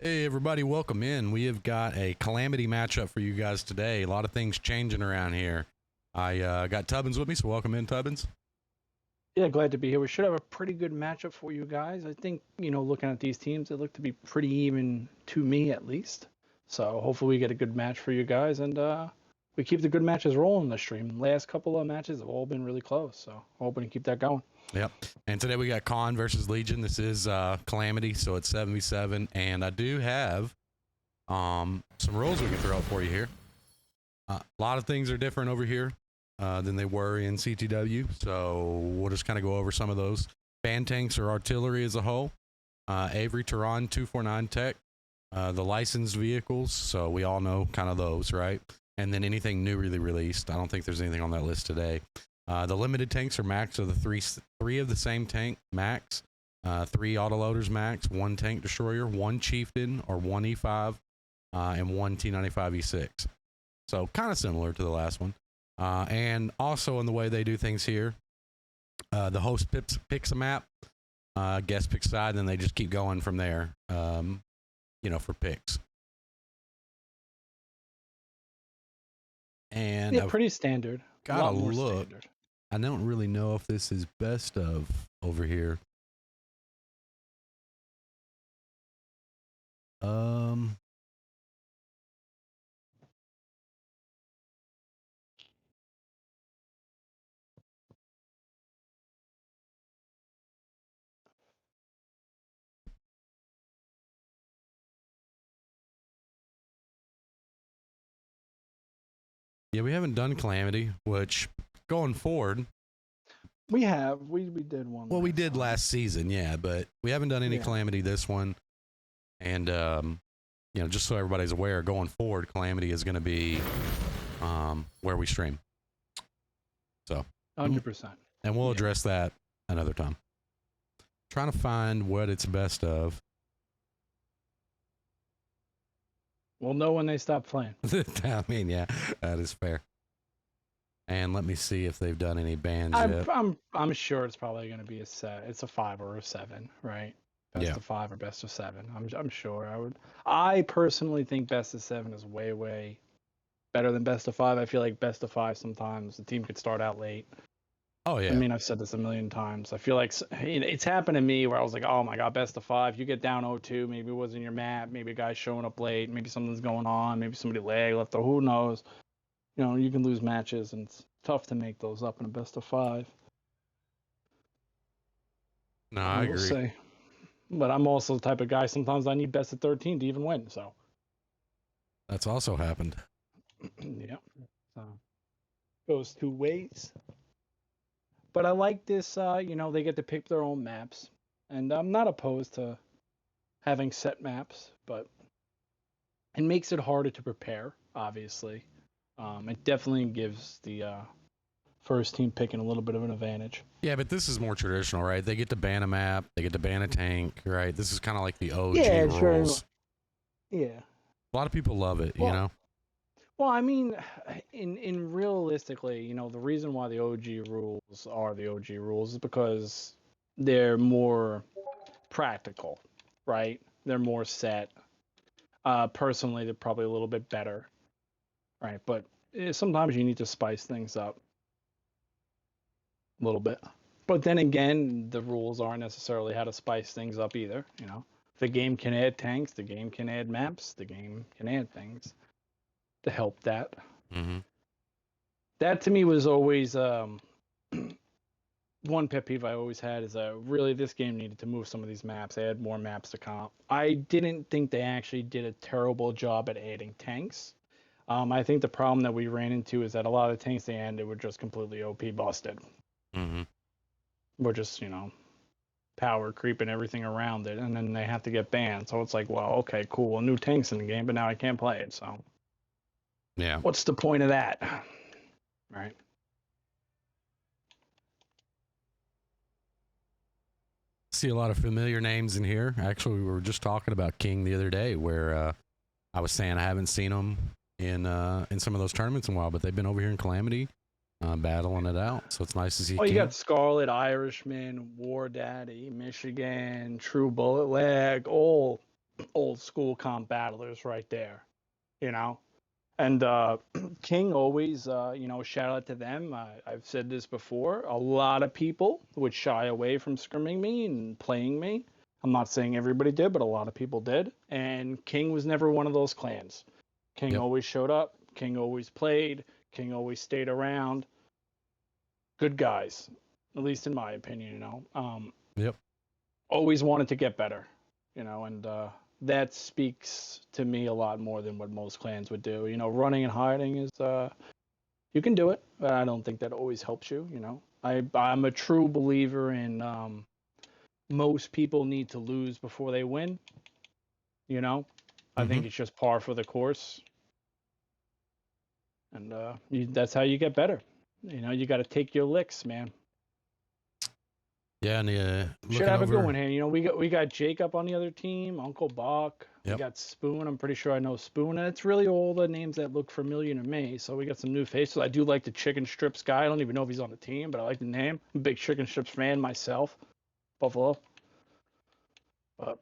Hey everybody, welcome in. We have got a Calamity matchup for you guys today. A lot of things changing around here. I got Tubbins with me, so welcome in, Tubbins. Yeah, glad to be here. We should have a pretty good matchup for you guys. I think, looking at these teams, they look to be pretty even to me at least. So hopefully we get a good match for you guys and we keep the good matches rolling this stream. Last couple of matches have all been really close, so hoping to keep that going. Yep. And today we got Con versus Legion. This is Calamity, so it's 7v7. And I do have some rules we can throw out for you here. A lot of things are different over here than they were in CTW, so we'll just kind of go over some of those. Fan tanks or artillery as a whole. Avery Tehran 249 tech. The licensed vehicles, so we all know kind of those, right? And then anything newly released. I don't think there's anything on that list today. The limited tanks are max, so the three of the same tank max, 3 autoloaders max, 1 tank destroyer, 1 chieftain or 1 E5, and 1 T95 E6. So kind of similar to the last one. And also in the way they do things here, the host picks a map, guest picks side, and then they just keep going from there, for picks. And yeah, pretty standard. Gotta look. Standard. I don't really know if this is best of over here. Yeah, we haven't done Calamity, which going forward. We have. We did one. Well, we did last season, yeah, but we haven't done any Calamity this one. And, just so everybody's aware, going forward, Calamity is going to be where we stream. So 100%. And we'll address that another time. Trying to find what it's best of. We'll know when they stop playing. I mean, yeah, that is fair. And let me see if they've done any bans yet. I'm sure it's probably going to be a set. It's a 5 or a 7, right? Best of 5 or best of 7. I'm sure. I personally think best of 7 is way better than best of 5. I feel like best of 5 sometimes the team could start out late. Oh yeah. I mean, I've said this a million times. I feel like it's happened to me where I was like, oh my god, best of 5. You get down 0-2, maybe it wasn't your map, maybe a guy's showing up late, maybe something's going on, maybe somebody lag left, or who knows. You can lose matches, and it's tough to make those up in a best of 5. No, I agree. Say. But I'm also the type of guy, sometimes I need best of 13 to even win, so. That's also happened. Yeah. So, goes 2 ways. But I like this, they get to pick their own maps. And I'm not opposed to having set maps, but it makes it harder to prepare, obviously. It definitely gives the first team picking a little bit of an advantage. Yeah, but this is more traditional, right? They get to ban a map, they get to ban a tank, right? This is kind of like the OG rules. Yeah. A lot of people love it, you know? Well, I mean, in realistically, the reason why the OG rules are the OG rules is because they're more practical, right? They're more set. Personally, they're probably a little bit better, right? But sometimes you need to spice things up a little bit. But then again, the rules aren't necessarily how to spice things up either, The game can add tanks, the game can add maps, the game can add things to help that. Mm-hmm. That to me was always one pet peeve I always had is really this game needed to move some of these maps, add more maps to comp. I didn't think they actually did a terrible job at adding tanks. I think the problem that we ran into is that a lot of tanks they ended were just completely OP busted. Mm-hmm. We're just, power creeping everything around it, and then they have to get banned. So it's like, well, okay, cool, new tanks in the game, but now I can't play it, so. Yeah. What's the point of that? Right. See a lot of familiar names in here. Actually, we were just talking about King the other day, where I was saying I haven't seen them in some of those tournaments in a while, but they've been over here in Calamity, battling it out. So it's nice to see. Oh, you got Scarlet, Irishman, War Daddy, Michigan, True Bullet Leg, all old school comp battlers right there, you know. And King always, shout out to them. I've said this before. A lot of people would shy away from scrimming me and playing me. I'm not saying everybody did, but a lot of people did. And King was never one of those clans. King Yep. always showed up. King always played. King always stayed around. Good guys, at least in my opinion. Yep. Always wanted to get better. And that speaks to me a lot more than what most clans would do. Running and hiding is you can do it, but I don't think that always helps you. I'm a true believer in most people need to lose before they win. I think it's just par for the course, and that's how you get better. You got to take your licks, man. Yeah, and Should have a good one here. We got Jacob on the other team, Uncle Buck. Yep. We got Spoon. I'm pretty sure I know Spoon, and it's really all the names that look familiar to me. So we got some new faces. I do like the chicken strips guy. I don't even know if he's on the team, but I like the name. I'm a big chicken strips fan myself. Buffalo. But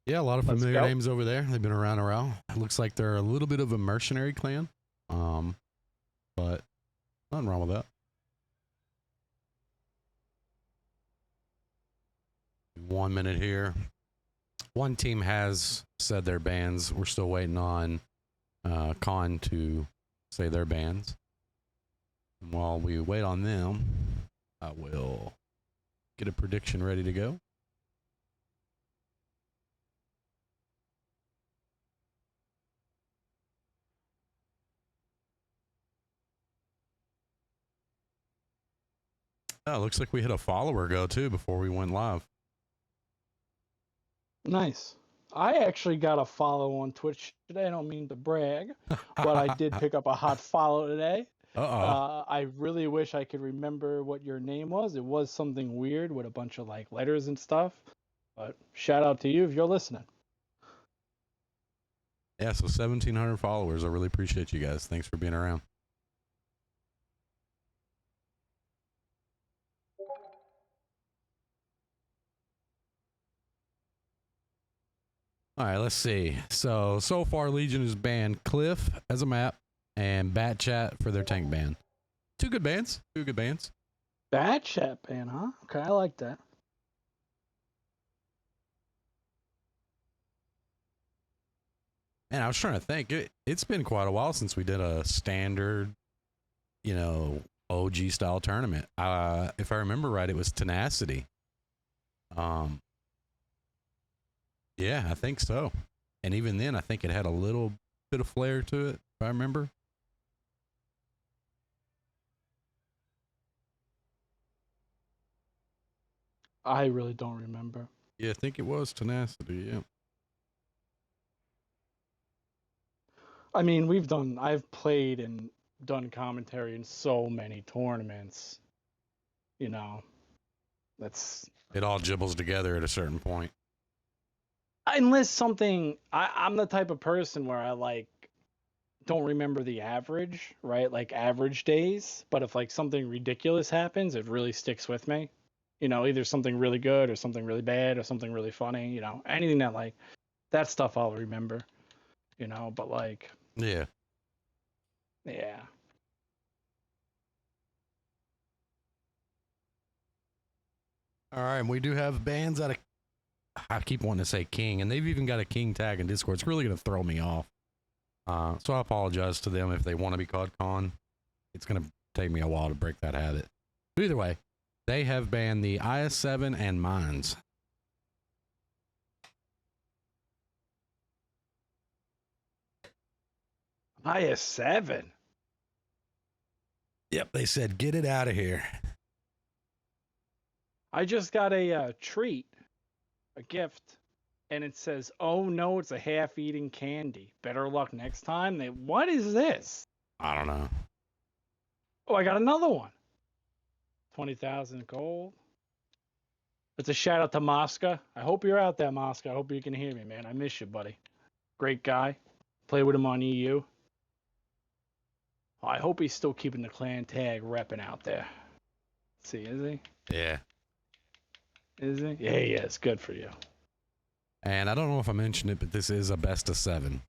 yeah, a lot of familiar names over there. They've been around a while. It looks like they're a little bit of a mercenary clan, but nothing wrong with that. 1 minute here. One team has said their bans. We're still waiting on Con to say their bans. And while we wait on them, I will get a prediction ready to go. Oh, looks like we hit a follower go too before we went live. Nice. I actually got a follow on Twitch today. I don't mean to brag, but I did pick up a hot follow today. I really wish I could remember what your name was. It was something weird with a bunch of like letters and stuff. But shout out to you if you're listening. Yeah, so 1,700 followers. I really appreciate you guys. Thanks for being around. All right, let's see. So far, Legion has banned Cliff as a map and Bat Chat for their tank ban. Two good bans. Bat Chat ban, huh? Okay, I like that. Man, I was trying to think. It's been quite a while since we did a standard, OG style tournament. If I remember right, it was Tenacity. Yeah, I think so. And even then, I think it had a little bit of flair to it, if I remember. I really don't remember. Yeah, I think it was Tenacity, yeah. I mean, I've played and done commentary in so many tournaments. It all jibbles together at a certain point. Unless something, I'm the type of person where I don't remember the average, right? Like average days. But if like something ridiculous happens, it really sticks with me. Either something really good or something really bad or something really funny. Anything that stuff I'll remember. But like. Yeah. Yeah. All right, and we do have bans out of. I keep wanting to say King, and they've even got a King tag in Discord. It's really going to throw me off. So I apologize to them if they want to be called Con. It's going to take me a while to break that habit. But either way, they have banned the IS-7 and Mines. IS-7? Yep, they said, get it out of here. I just got a treat, a gift, and it says, oh no, it's a half-eaten candy. Better luck next time. What is this? I don't know. Oh, I got another one. 20,000 gold. It's a shout out to Mosca. I hope you're out there, Mosca. I hope you can hear me, man. I miss you, buddy. Great guy. Play with him on EU. Oh, I hope he's still keeping the clan tag repping out there. Let's see, is he? Yeah. Is he? Yeah, he is. Good for you. And I don't know if I mentioned it, but this is a best of 7.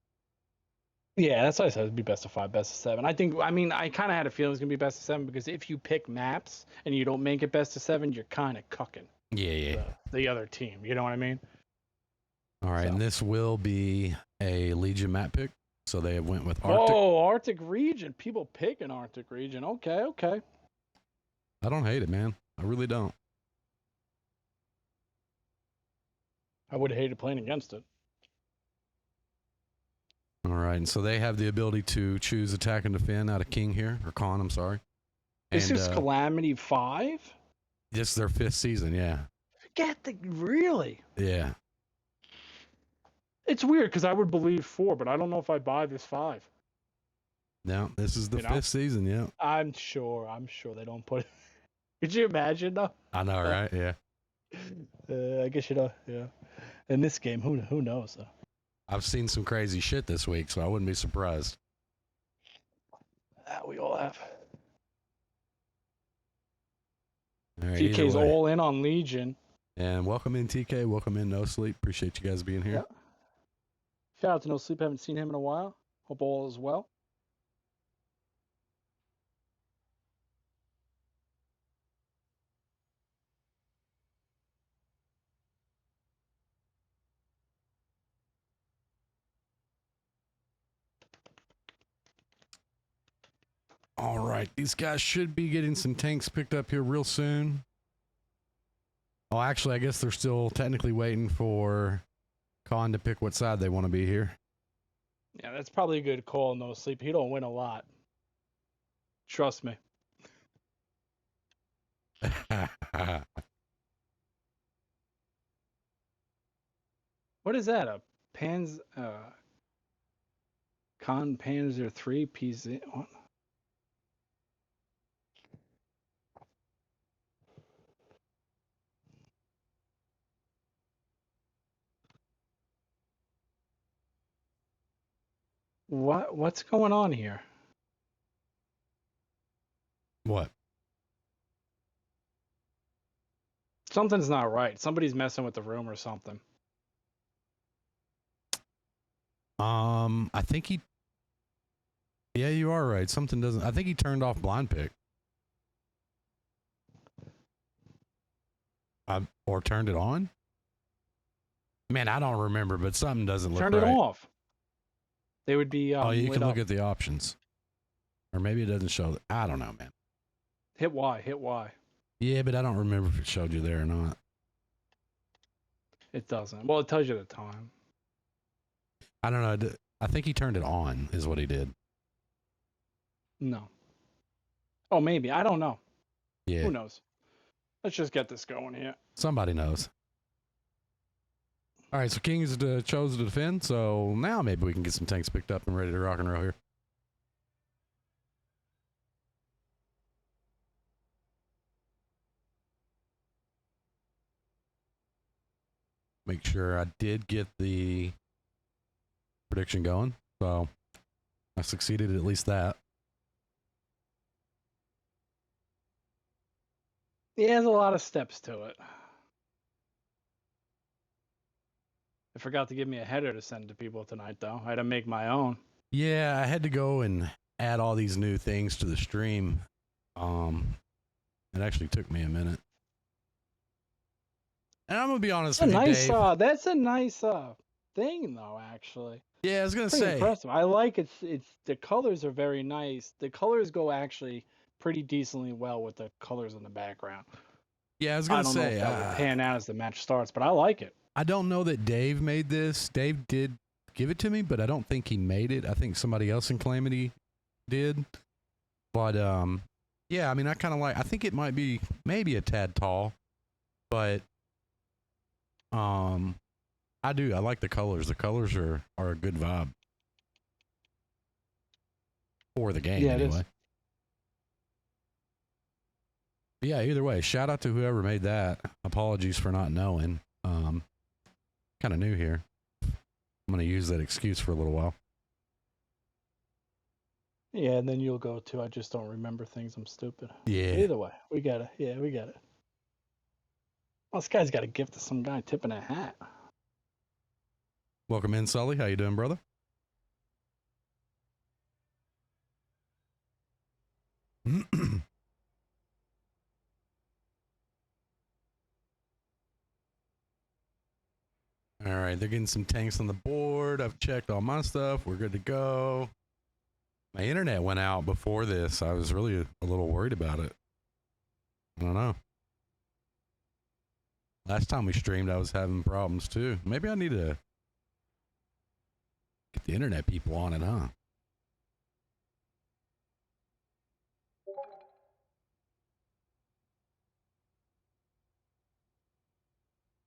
Yeah, that's why I said it'd be best of 5, best of 7. I mean, I kind of had a feeling it was gonna be best of 7 because if you pick maps and you don't make it best of 7, you're kind of cucking Yeah. the other team. You know what I mean? All right, So. and this will be a Legion map pick. So they went with Arctic. Oh, Arctic region. People picking Arctic region. Okay, okay. I don't hate it, man. I really don't. I would have hated playing against it. All right, and so they have the ability to choose attack and defend out of King here, or Con, I'm sorry. This And is Calamity 5? this is their 5th season, yeah. Really? Yeah. It's weird because I would believe 4, but I don't know if I buy this 5. No, this is the 5th season, yeah. I'm sure they don't put it. Could you imagine though? I know, right? Yeah. I guess you know, yeah. In this game, who knows though? I've seen some crazy shit this week, so I wouldn't be surprised. We all have. All right, TK's all in on Legion. And welcome in, TK. Welcome in, No Sleep. Appreciate you guys being here. Yeah. Shout out to No Sleep. Haven't seen him in a while. Hope all is well. All right, these guys should be getting some tanks picked up here real soon. Oh, actually, I guess they're still technically waiting for Khan to pick what side they want to be here. Yeah, that's probably a good call, No Sleep. He don't win a lot. Trust me. What is that? A Con Panzer 3 PZ? What's going on here? What? Something's not right. Somebody's messing with the room or something. I think he. Yeah, you are right. Something doesn't. I think he turned off blind pick. Or turned it on. Man, I don't remember, but something doesn't look right. Turned it off. They would be. Oh, you can lit look up. at the options, or maybe it doesn't show. I don't know, man. Hit Y. Hit Y. Yeah, but I don't remember if it showed you there or not. It doesn't. Well, it tells you the time. I don't know. I think he turned it on, is what he did. No. Oh, maybe. I don't know. Yeah. Who knows? Let's just get this going here. Somebody knows. All right, so King is chose to defend, so now maybe we can get some tanks picked up and ready to rock and roll here. Make sure I did get the prediction going, so I succeeded at least that. Yeah, there's a lot of steps to it. I forgot to give me a header to send to people tonight, though. I had to make my own. Yeah, I had to go and add all these new things to the stream. It actually took me a minute. And I'm gonna be honest with you, Dave. That's a nice thing, though. Actually. Yeah, I was gonna Pretty say. impressive. I like it. It's the colors are very nice. The colors go actually pretty decently well with the colors in the background. Yeah, I was gonna say. I don't know if that will pan out as the match starts, but I like it. I don't know that Dave made this. Dave did give it to me, but I don't think he made it. I think somebody else in Calamity did. But yeah, I mean, I kind of like. I think it might be maybe a tad tall, but I do. I like the colors. The colors are a good vibe for the game, anyway. But yeah, either way, shout out to whoever made that. Apologies for not knowing. Kind of new here. I'm going to use that excuse for a little while. Yeah, and then you'll go too. I just don't remember things. I'm stupid. Yeah. Either way, we got it. Yeah, we got it. Well, this guy's got a gift to some guy tipping a hat. Welcome in, Sully. How you doing, brother? All right, they're getting some tanks on the board. I've checked all my stuff. We're good to go. My internet went out before this. I was really a little worried about it. I don't know. Last time we streamed, I was having problems too. Maybe I need to get the internet people on it, huh?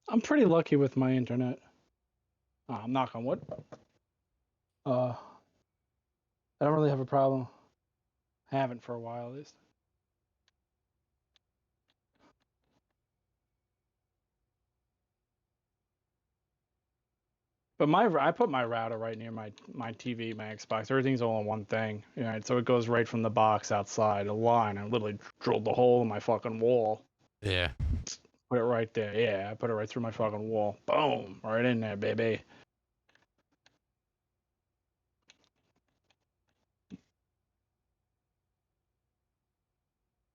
I'm pretty lucky with my internet. I'm knock on wood. I don't really have a problem. Haven't for a while at least. But I put my router right near my TV, my Xbox. Everything's all in one thing. So it goes right from the box outside a line. I literally drilled the hole in my fucking wall. Yeah. Put it right there. Yeah, I put it right through my fucking wall. Boom, right in there, baby.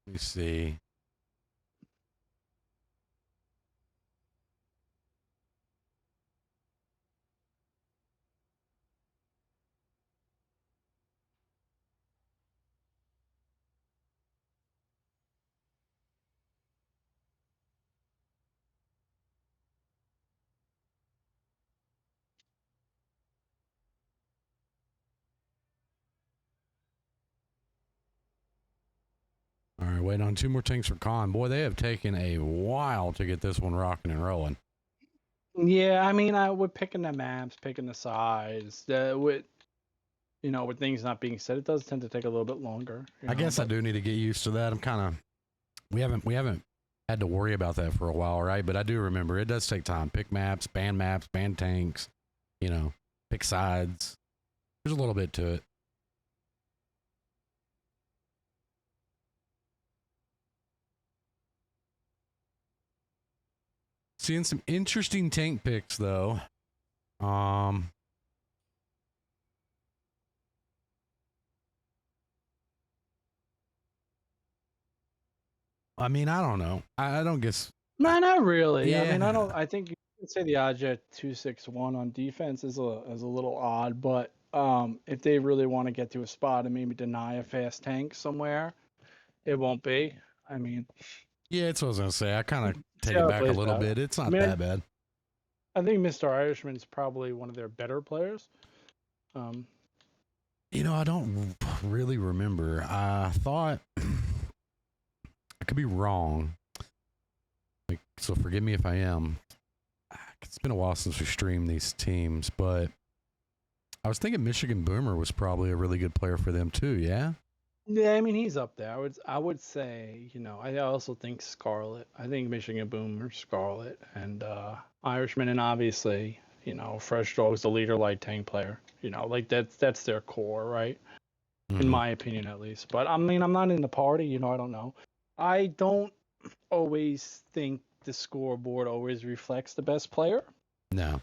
Let me see. All right, waiting on 2 more tanks for Con. Boy, they have taken a while to get this one rocking and rolling. Yeah, I mean, we're picking the maps, picking the size. With things not being said, it does tend to take a little bit longer. I guess I do need to get used to that. I'm kind of we haven't had to worry about that for a while, right? But I do remember it does take time. Pick maps, ban tanks, pick sides. There's a little bit to it. Seeing some interesting tank picks though. I mean, I don't know. I don't guess. No, not really. I mean, Yeah. I think you could say the Ajit 261 on defense is a little odd, but if they really want to get to a spot and maybe deny a fast tank somewhere, it won't be. I mean, Yeah, it's what I was gonna say. I kind of see take how it it back a plays little out. bit. It's not I mean, that bad. I think Mr. Irishman's probably one of their better players. I don't really remember. I thought I could be wrong. So forgive me if I am. It's been a while since we streamed these teams, but I was thinking Michigan Boomer was probably a really good player for them too. Yeah. Yeah, I mean he's up there. I would say, I also think Scarlet. I think Michigan Boomer, Scarlet, and Irishman, and obviously, Fresh Dog's the leader light tank player. Like that's their core, right? In my opinion, at least. But I mean, I'm not in the party. I don't know. I don't always think the scoreboard always reflects the best player. No.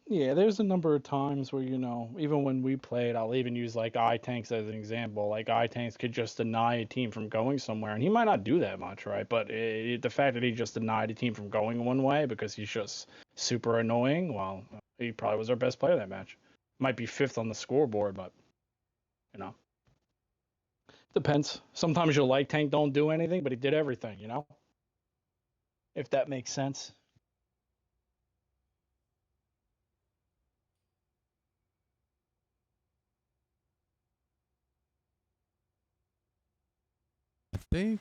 Yeah, there's a number of times where, even when we played, I'll even use like I-Tanks as an example. Like I-Tanks could just deny a team from going somewhere, and he might not do that much, right? But the fact that he just denied a team from going one way because he's just super annoying, well, he probably was our best player that match. Might be fifth on the scoreboard, but, depends. Sometimes your light tank don't do anything, but he did everything, if that makes sense. I think.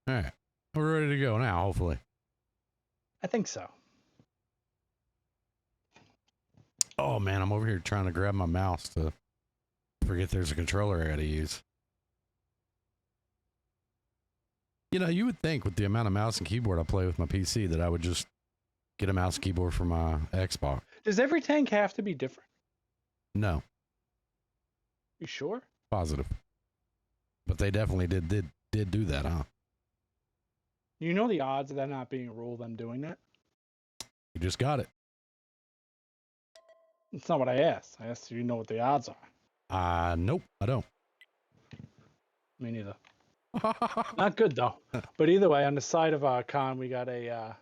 All right. We're ready to go now, hopefully. I think so. Oh, man. I'm over here trying to grab my mouse to forget there's a controller I got to use. You would think with the amount of mouse and keyboard I play with my PC that I would just get a mouse and keyboard for my Xbox. Does every tank have to be different? No. You sure? Positive. But they definitely did do that, huh? You know the odds of that not being a rule, them doing that? You just got it. It's not what I asked. I asked if you know what the odds are. Nope, I don't. Me neither. Not good though. But either way, on the side of Khan, we got a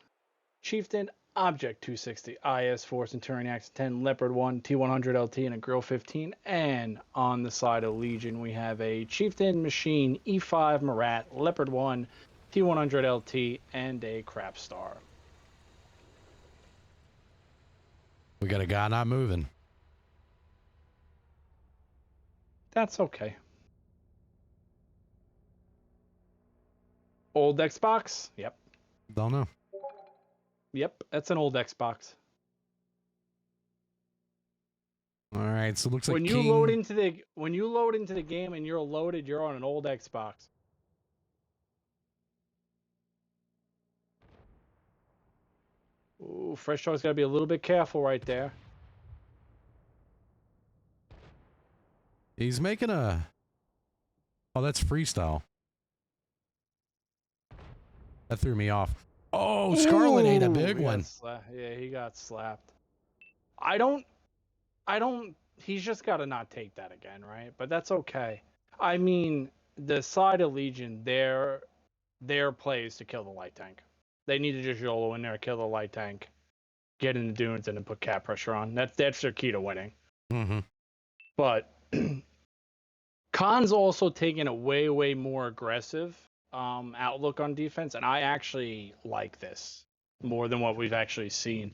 Chieftain Object 260 IS 4 Centurion Accent 10 Leopard 1 T100 LT and a Grill 15. And on the side of Legion, we have a Chieftain Machine E5 Marat Leopard 1 T100 LT and a Crap Star. We got a guy not moving. That's okay. Old Xbox? Yep. Don't know. Yep, that's an old Xbox. All right, so it looks like When you load into the game and you're loaded, you're on an old Xbox. Ooh, Fresh Dog's got to be a little bit careful right there. He's making a... Oh, that's freestyle. That threw me off. Oh, Scarlet ate a big one. Yeah, he got slapped. He's just got to not take that again, right? But that's okay. I mean, the side of Legion, their play is to kill the light tank. They need to just YOLO in there, kill the light tank, get in the dunes, and then put cap pressure on. That's their key to winning. Mm-hmm. But Khan's also taking a way more aggressive outlook on defense, and I actually like this more than what we've actually seen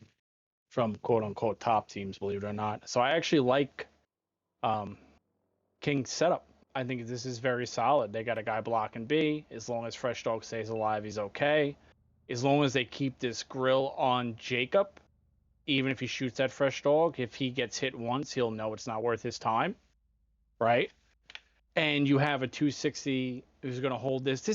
from quote-unquote top teams, believe it or not. So I actually like King's setup. I think this is very solid. They got a guy blocking B. As long as Fresh Dog stays alive, he's okay. As long as they keep this grill on Jacob, even if he shoots at Fresh Dog, if he gets hit once, he'll know it's not worth his time, right? And you have a 260 who's going to hold this.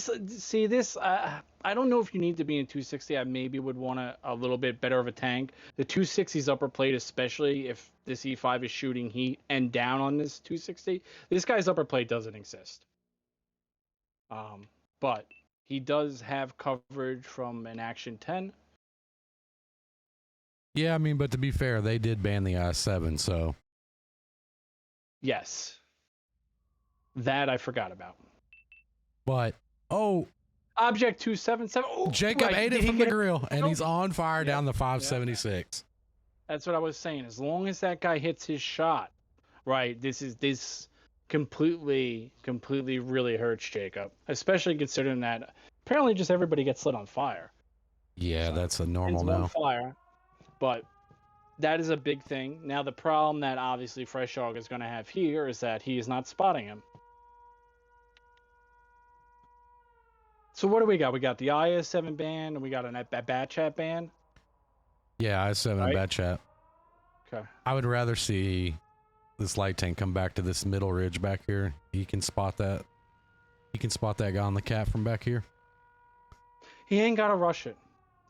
I don't know if you need to be in 260. I maybe would want a little bit better of a tank. The 260's upper plate, especially if this E5 is shooting heat and down on this 260, this guy's upper plate doesn't exist. But he does have coverage from an Action 10. Yeah, I mean, but to be fair, they did ban the I7, so... Yes. That I forgot about. But, oh... Object 277. Oh, Jacob ate it from the grill, and he's on fire Yeah. down the 576. That's what I was saying. As long as that guy hits his shot, right, this completely really hurts Jacob. Especially considering that apparently just everybody gets lit on fire. Yeah, So, that's a normal it's now. on fire. But that is a big thing. Now the problem that obviously Fresh Dog is going to have here is that he is not spotting him. So what do we got? We got the IS7 ban, and we got a Bat Chat ban. Yeah, I7 Right? and bad chat. Okay. I would rather see this light tank come back to this middle ridge back here. He can spot that. He can spot that guy on the cap from back here. He ain't got to rush it.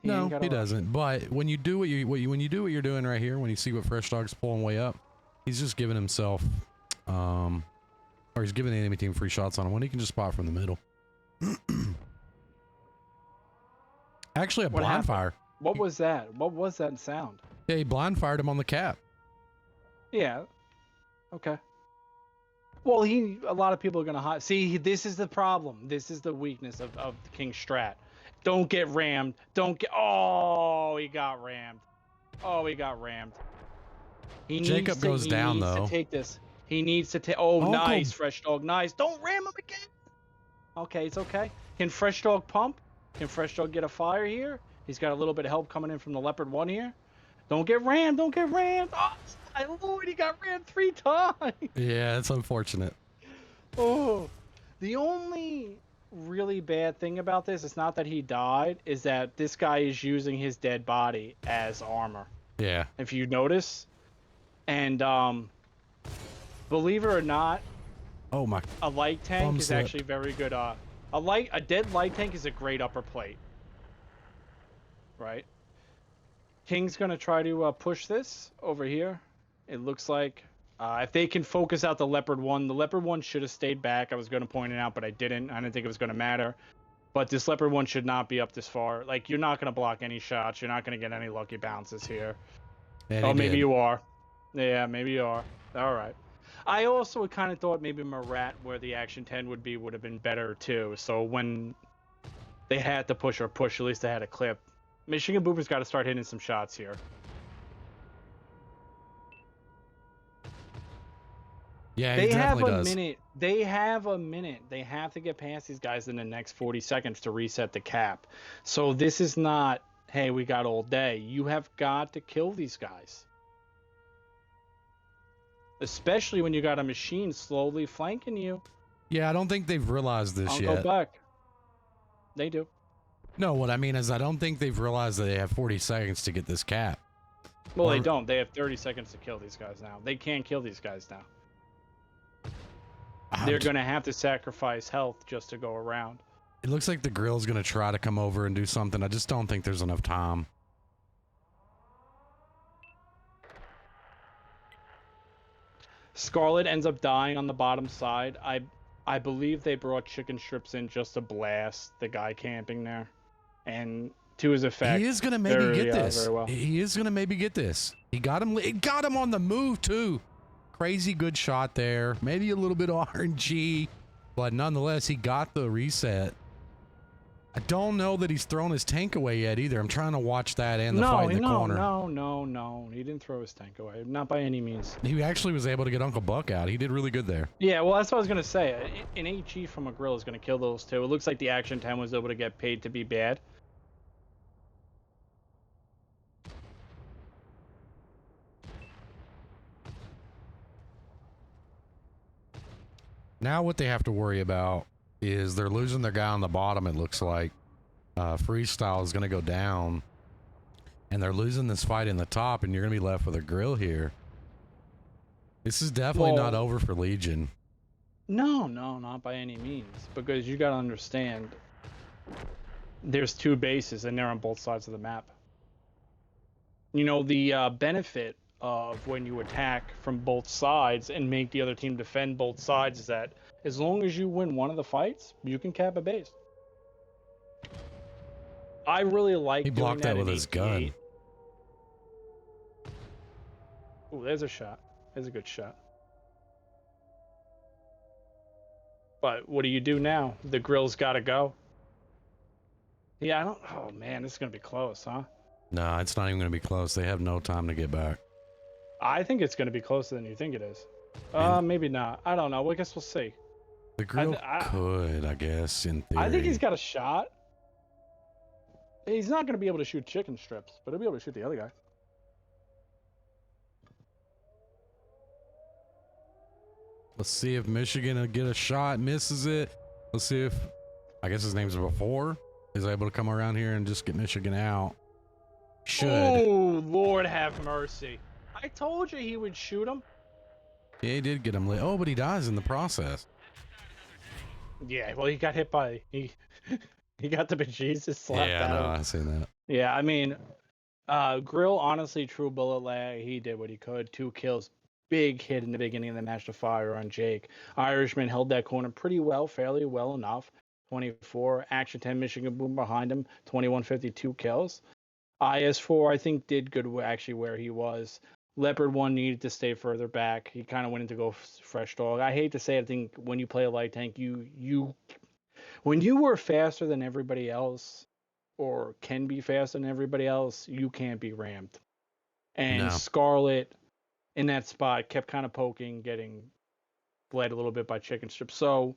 No, he doesn't. But when you do when you do what you're doing right here, when you see what Fresh Dog's pulling way up, he's just giving himself, or he's giving the enemy team free shots on him when he can just spot from the middle. Actually, a blind fire. What was that? What was that sound? Yeah, he blind fired him on the cap. Yeah. Okay. Well, a lot of people are gonna see. This is the problem. This is the weakness of King Strat. Don't get rammed. Oh, he got rammed. Oh, he got rammed. Jacob goes down though. He needs to take this. He needs to take. Oh, nice, Fresh Dog. Nice. Don't ram him again. Okay, it's okay. Can Fresh Dog pump? Can Fresh Dog get a fire here? He's got a little bit of help coming in from the Leopard 1 here. Don't get rammed. Don't get rammed. Oh, my lord, he got rammed 3 times. Yeah, it's unfortunate. Oh, the only really bad thing about this is not that he died, is that this guy is using his dead body as armor. Yeah. If you notice. And believe it or not, oh my, a light tank is actually very good. A dead light tank is a great upper plate. Right? King's gonna try to push this over here. It looks like if they can focus out the Leopard 1, the Leopard 1 should have stayed back. I was gonna point it out, but I didn't. I didn't think it was gonna matter. But this leopard one should not be up this far. Like, you're not going to block any shots. You're not going to get any lucky bounces here. And Oh, he maybe did. you are. Yeah, maybe you are. All right. I also kind of thought maybe Marat, where the Action 10 would be, would have been better too. So when they had to push, at least they had a clip. Michigan Booper's got to start hitting some shots here. Yeah, he They have definitely a does. minute. They have a minute. They have to get past these guys in the next 40 seconds to reset the cap. So this is not, hey, we got all day. You have got to kill these guys. Especially when you got a machine slowly flanking you. Yeah, I don't think they've realized this Uncle yet. Buck. They do. No, what I mean is I don't think they've realized that they have 40 seconds to get this cap. Well, they don't. They have 30 seconds to kill these guys now. They can't kill these guys now. They're going to have to sacrifice health just to go around. It looks like the grill's going to try to come over and do something. I just don't think there's enough time. Scarlet ends up dying on the bottom side. I believe they brought chicken strips in just to blast the guy camping there. And to his effect, He is going to maybe get this. Very well. He is going to maybe get this. He got him. It got him on the move too. Crazy good shot there. Maybe a little bit of RNG, but nonetheless, he got the reset. I don't know that he's thrown his tank away yet either. I'm trying to watch that and the fight in the corner. No. He didn't throw his tank away. Not by any means. He actually was able to get Uncle Buck out. He did really good there. Yeah, well, that's what I was going to say. An HE from a grill is going to kill those two. It looks like the Action 10 was able to get paid to be bad. Now what they have to worry about is they're losing their guy on the bottom, it looks like. Freestyle is going to go down. And they're losing this fight in the top, and you're going to be left with a grill here. This is definitely not over for Legion. No, not by any means. Because you got to understand, there's two bases, and they're on both sides of the map. You know, the benefit of when you attack from both sides and make the other team defend both sides is that as long as you win one of the fights, you can cap a base. I really like. He blocked that with his gun. Oh, there's a shot. There's a good shot. But what do you do now? The grill's got to go. Yeah, I don't. Oh man, this is gonna be close, huh? No, it's not even going to be close. They have no time to get back. I think it's going to be closer than you think it is. Maybe not. I don't know. I guess we'll see. The grill could, I guess, in theory. I think he's got a shot. He's not going to be able to shoot chicken strips, but he'll be able to shoot the other guy. Let's see if Michigan will get a shot, misses it. Let's see if, I guess his name's Before, is able to come around here and just get Michigan out. Should. Oh, Lord have mercy. I told you he would shoot him. Yeah, he did get him lit. Oh, but he dies in the process. Yeah, well, he got hit by, he got the bejesus slapped out. Yeah, no, I see that. Yeah, I mean, Grill, honestly, true bullet lag. He did what he could. 2 kills. Big hit in the beginning of the match to fire on Jake. Irishman held that corner pretty well, fairly well enough. 24. Action 10, Michigan Boom behind him. 21-52 kills. IS4, I think, did good actually where he was. Leopard 1 needed to stay further back. He kind of went into go fresh dog. I hate to say it, I think when you play a light tank, when you were faster than everybody else, or can be faster than everybody else, you can't be rammed. And Scarlet in that spot kept kind of poking, getting bled a little bit by chicken strips. So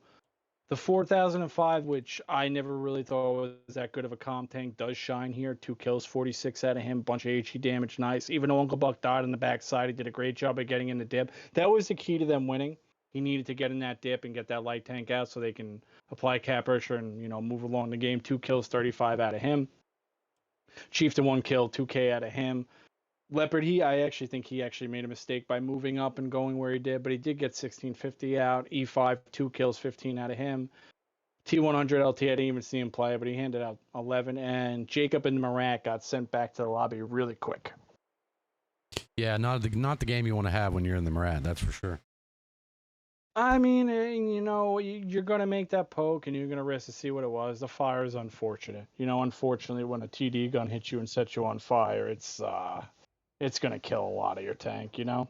the 4005, which I never really thought was that good of a comp tank, does shine here. 2 kills, 46 out of him, bunch of HE damage, nice. Even though Uncle Buck died on the backside, he did a great job of getting in the dip. That was the key to them winning. He needed to get in that dip and get that light tank out so they can apply cap pressure and, you know, move along the game. 2 kills, 35 out of him. Chieftain 1 kill, 2K out of him. Leopard, I actually think he actually made a mistake by moving up and going where he did, but he did get 1650 out. E5, 2 kills, 15 out of him. T100 LT, I didn't even see him play, but he handed out 11. And Jacob and Marat got sent back to the lobby really quick. Yeah, not the game you want to have when you're in the Marat, that's for sure. I mean, you know, you're going to make that poke and you're going to risk to see what it was. The fire is unfortunate. You know, unfortunately, when a TD gun hits you and sets you on fire, it's going to kill a lot of your tank, you know?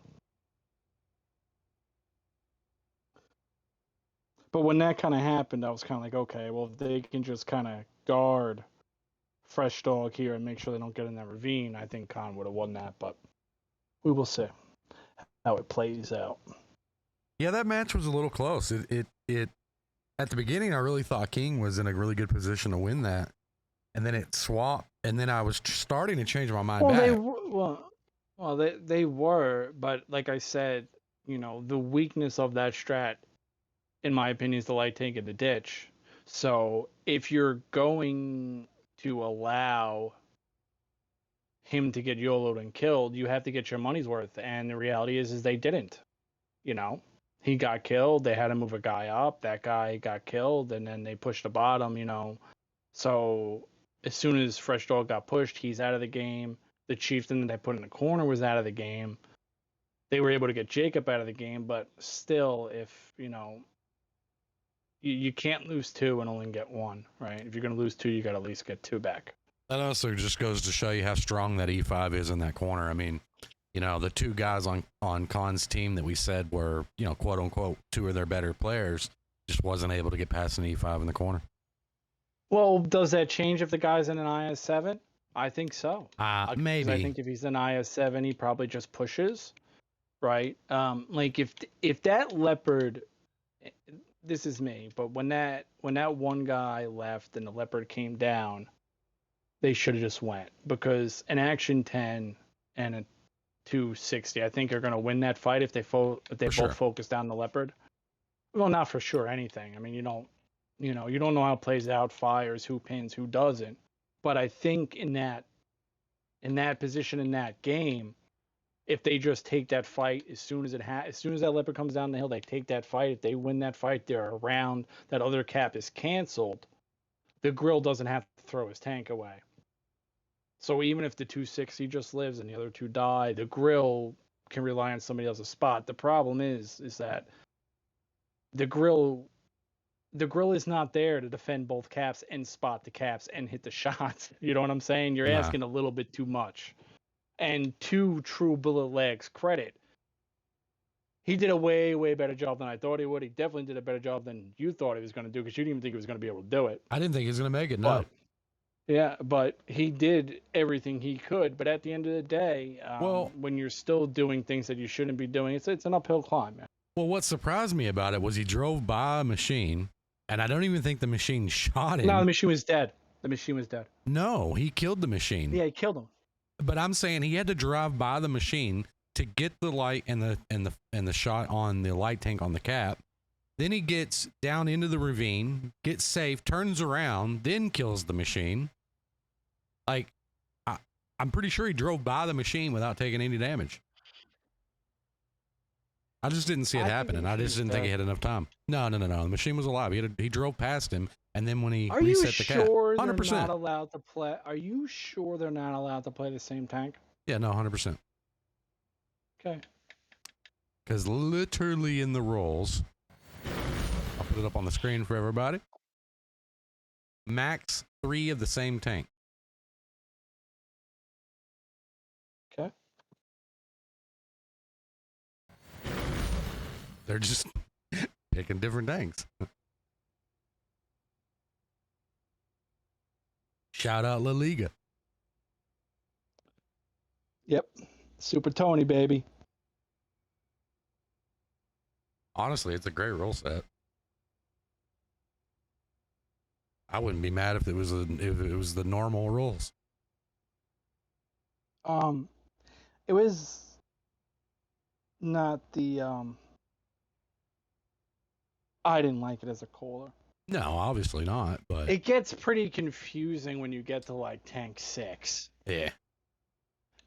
But when that kind of happened, I was kind of like, okay, well, if they can just kind of guard Fresh Dog here and make sure they don't get in that ravine, I think Khan would have won that. But we will see how it plays out. Yeah, that match was a little close. It at the beginning, I really thought King was in a really good position to win that, and then it swapped, and then I was starting to change my mind back. They were, but like I said, you know, the weakness of that strat, in my opinion, is the light tank in the ditch. So if you're going to allow him to get YOLO'd and killed, you have to get your money's worth. And the reality is they didn't. You know, he got killed. They had to move a guy up. That guy got killed, and then they pushed the bottom. You know, so as soon as Fresh Dog got pushed, he's out of the game. The chieftain that they put in the corner was out of the game. They were able to get Jacob out of the game, but still, if you know, you can't lose two and only get one, right? If you're going to lose two, you got to at least get two back. That also just goes to show you how strong that E5 is in that corner. I mean, you know, the two guys on Khan's team that we said were, you know, quote unquote, two of their better players, just wasn't able to get past an E5 in the corner. Well, does that change if the guy's in an IS-7? I think so. Maybe. I think if he's in IS-7, he probably just pushes, right? Like if that Leopard, this is me, but when that one guy left and the Leopard came down, they should have just went, because an Action 10 and a 260, I think, are going to win that fight if they both focus down the Leopard. Well, not for sure anything. I mean, you don't know how it plays out, fires, who pins, who doesn't. But I think in that position in that game, if they just take that fight as soon as that Leopard comes down the hill, they take that fight. If they win that fight, they're around. That other cap is canceled. The Grill doesn't have to throw his tank away. So even if the 260 just lives and the other two die, the Grill can rely on somebody else's spot. The problem is that the Grill is not there to defend both caps and spot the caps and hit the shots. You know what I'm saying? You're asking a little bit too much. And to True Bullet Leg's credit, he did a way, way better job than I thought he would. He definitely did a better job than you thought he was going to do, because you didn't even think he was going to be able to do it. I didn't think he was going to make it, no. But he did everything he could. But at the end of the day, when you're still doing things that you shouldn't be doing, it's an uphill climb, man. Well, what surprised me about it was he drove by a machine, and I don't even think the machine shot him. No, the machine was dead. No, he killed the machine. Yeah, he killed him. But I'm saying he had to drive by the machine to get the light and the shot on the light tank on the cap. Then he gets down into the ravine, gets safe, turns around, then kills the machine. Like, I'm pretty sure he drove by the machine without taking any damage. I just didn't see it happen, and I just didn't think he had enough time. No. The machine was alive. He drove past him, and then when he reset the cap, 100%. They're not allowed to play? Are you sure they're not allowed to play the same tank? Yeah, no, 100%. Okay. Because literally in the rolls, I'll put it up on the screen for everybody. Max 3 of the same tank. Okay. They're just picking different tanks. Shout out La Liga. Yep. Super Tony, baby. Honestly, it's a great roll set. I wouldn't be mad if it was the normal rolls. It was not the I didn't like it as a caller. No, obviously not, but it gets pretty confusing when you get to like tank 6. Yeah.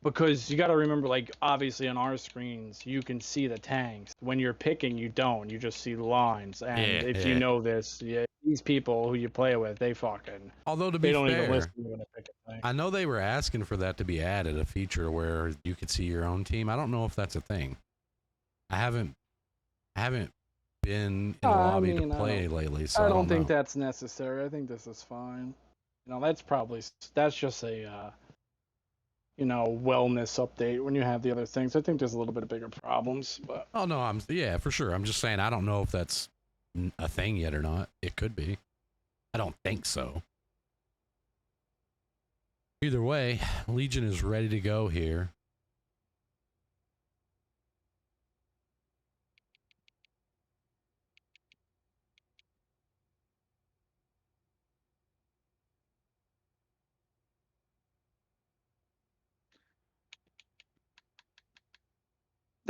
Because you got to remember, like, obviously on our screens, you can see the tanks. When you're picking, you don't. You just see the lines. And if you know this, these people who you play with, they fucking... Although, to be fair, even listen to you when they pick a tank. I know they were asking for that to be added, a feature where you could see your own team. I don't know if that's a thing. I haven't been in a lobby to mean, play lately, so I I don't don't think know. that's necessary. I think this is fine. You know, that's just a wellness update when you have the other things. I think there's a little bit of bigger problems, but Oh no, yeah, for sure. I'm just saying I don't know if that's a thing yet or not. It could be. I don't think so. Either way, Legion is ready to go here.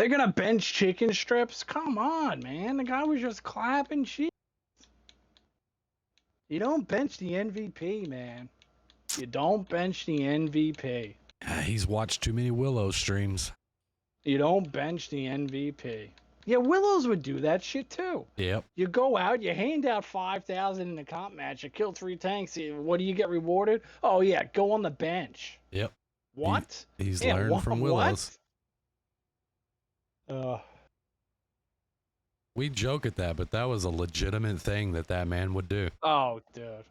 they're gonna bench chicken strips. Come on, man. The guy was just clapping shit. You don't bench the MVP, man. You don't bench the MVP. He's watched too many Willow streams. You don't bench the MVP. Yeah, Willows would do that shit too. Yep. You go out, you hand out 5,000 in a comp match, you kill 3 tanks. What do you get rewarded? Oh yeah, go on the bench. Yep. What? He's learned from Willows. What? We joke at that, but that was a legitimate thing that man would do. Oh, dude.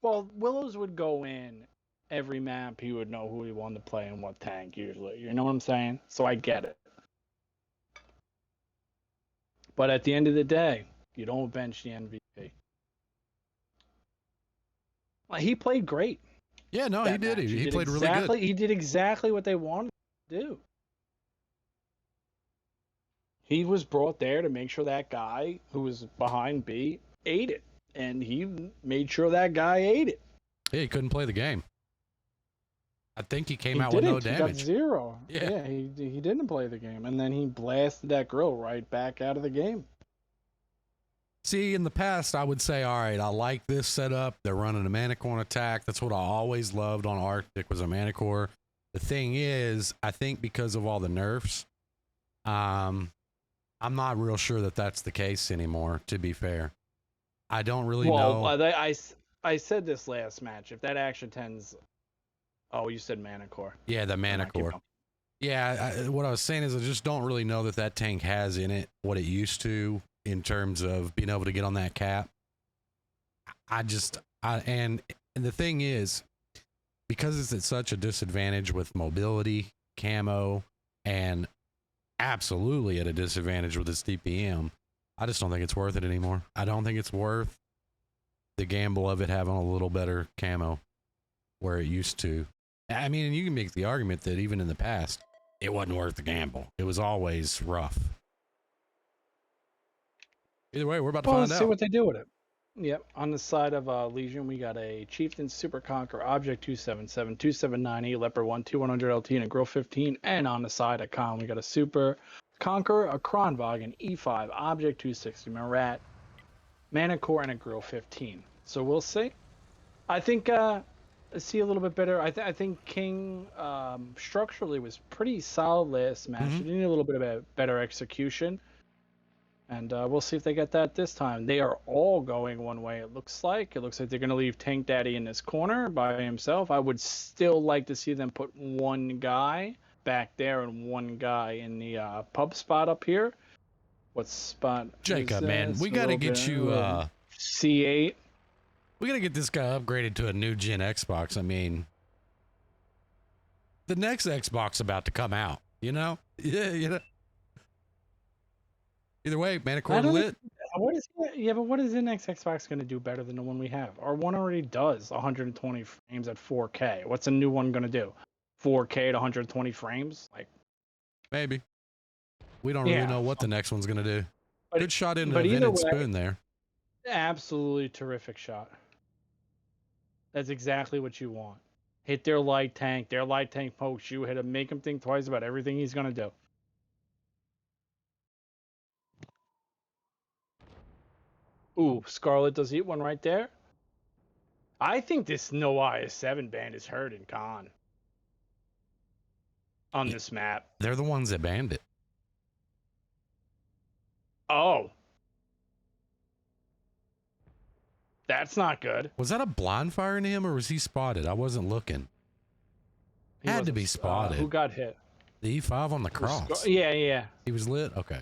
Well, Willows would go in every map. He would know who he wanted to play and what tank usually. You know what I'm saying? So I get it. But at the end of the day, you don't bench the MVP. Like, he played great. Yeah, no, he did. He played really good. He did exactly what they wanted to do. He was brought there to make sure that guy who was behind B ate it. And he made sure that guy ate it. Yeah, he couldn't play the game. I think he came out with no damage. He got 0. Yeah, he didn't play the game. And then he blasted that grill right back out of the game. See, in the past, I would say, all right, I like this setup. They're running a Manicore attack. That's what I always loved on Arctic was a Manicore. The thing is, I think because of all the nerfs, I'm not real sure that that's the case anymore, to be fair. I don't really know. I said this last match. If that action tends... Oh, you said Manicore. Yeah, the Manicore. Yeah, what I was saying is I just don't really know that tank has in it what it used to in terms of being able to get on that cap. And the thing is, because it's at such a disadvantage with mobility, camo, and absolutely at a disadvantage with its DPM, I just don't think it's worth it anymore. I don't think it's worth the gamble of it having a little better camo where it used to. I mean, and you can make the argument that even in the past, it wasn't worth the gamble. It was always rough. Either way, we're about to find out. Let's see what they do with it. Yep. On the side of Legion, we got a Chieftain Super Conqueror, Object 277, 279E, Leopard 1, 2100 LT, and a Grill 15. And on the side of Con, we got a Super Conqueror, a Kronwagen, E5, Object 260, Marat, Manicore, and a Grill 15. So we'll see. I think see a little bit better. I think King structurally was pretty solid last match. He needed a little bit of a better execution. And we'll see if they get that this time. They are all going one way, it looks like. It looks like they're going to leave Tank Daddy in this corner by himself. I would still like to see them put one guy back there and one guy in the pub spot up here. What spot? Jacob, man, we got to get you... C8. We got to get this guy upgraded to a new gen Xbox. I mean, the next Xbox about to come out, you know? Yeah, you know? Either way, Manicore lit. But what is the next Xbox going to do better than the one we have? Our one already does 120 frames at 4K. What's a new one going to do? 4K at 120 frames? Like, maybe. We don't really know what the next one's going to do. Good shot into the vented spoon there. Absolutely terrific shot. That's exactly what you want. Hit their light tank. Their light tank pokes you. Hit him. Make him think twice about everything he's going to do. Ooh, Scarlet does eat one right there. I think this No IS7 band is hurting Khan on this map. They're the ones that banned it. Oh. That's not good. Was that a blind fire into him or was he spotted? I wasn't looking. Had to be spotted. Who got hit? The E5 on the cross. Yeah. He was lit? Okay.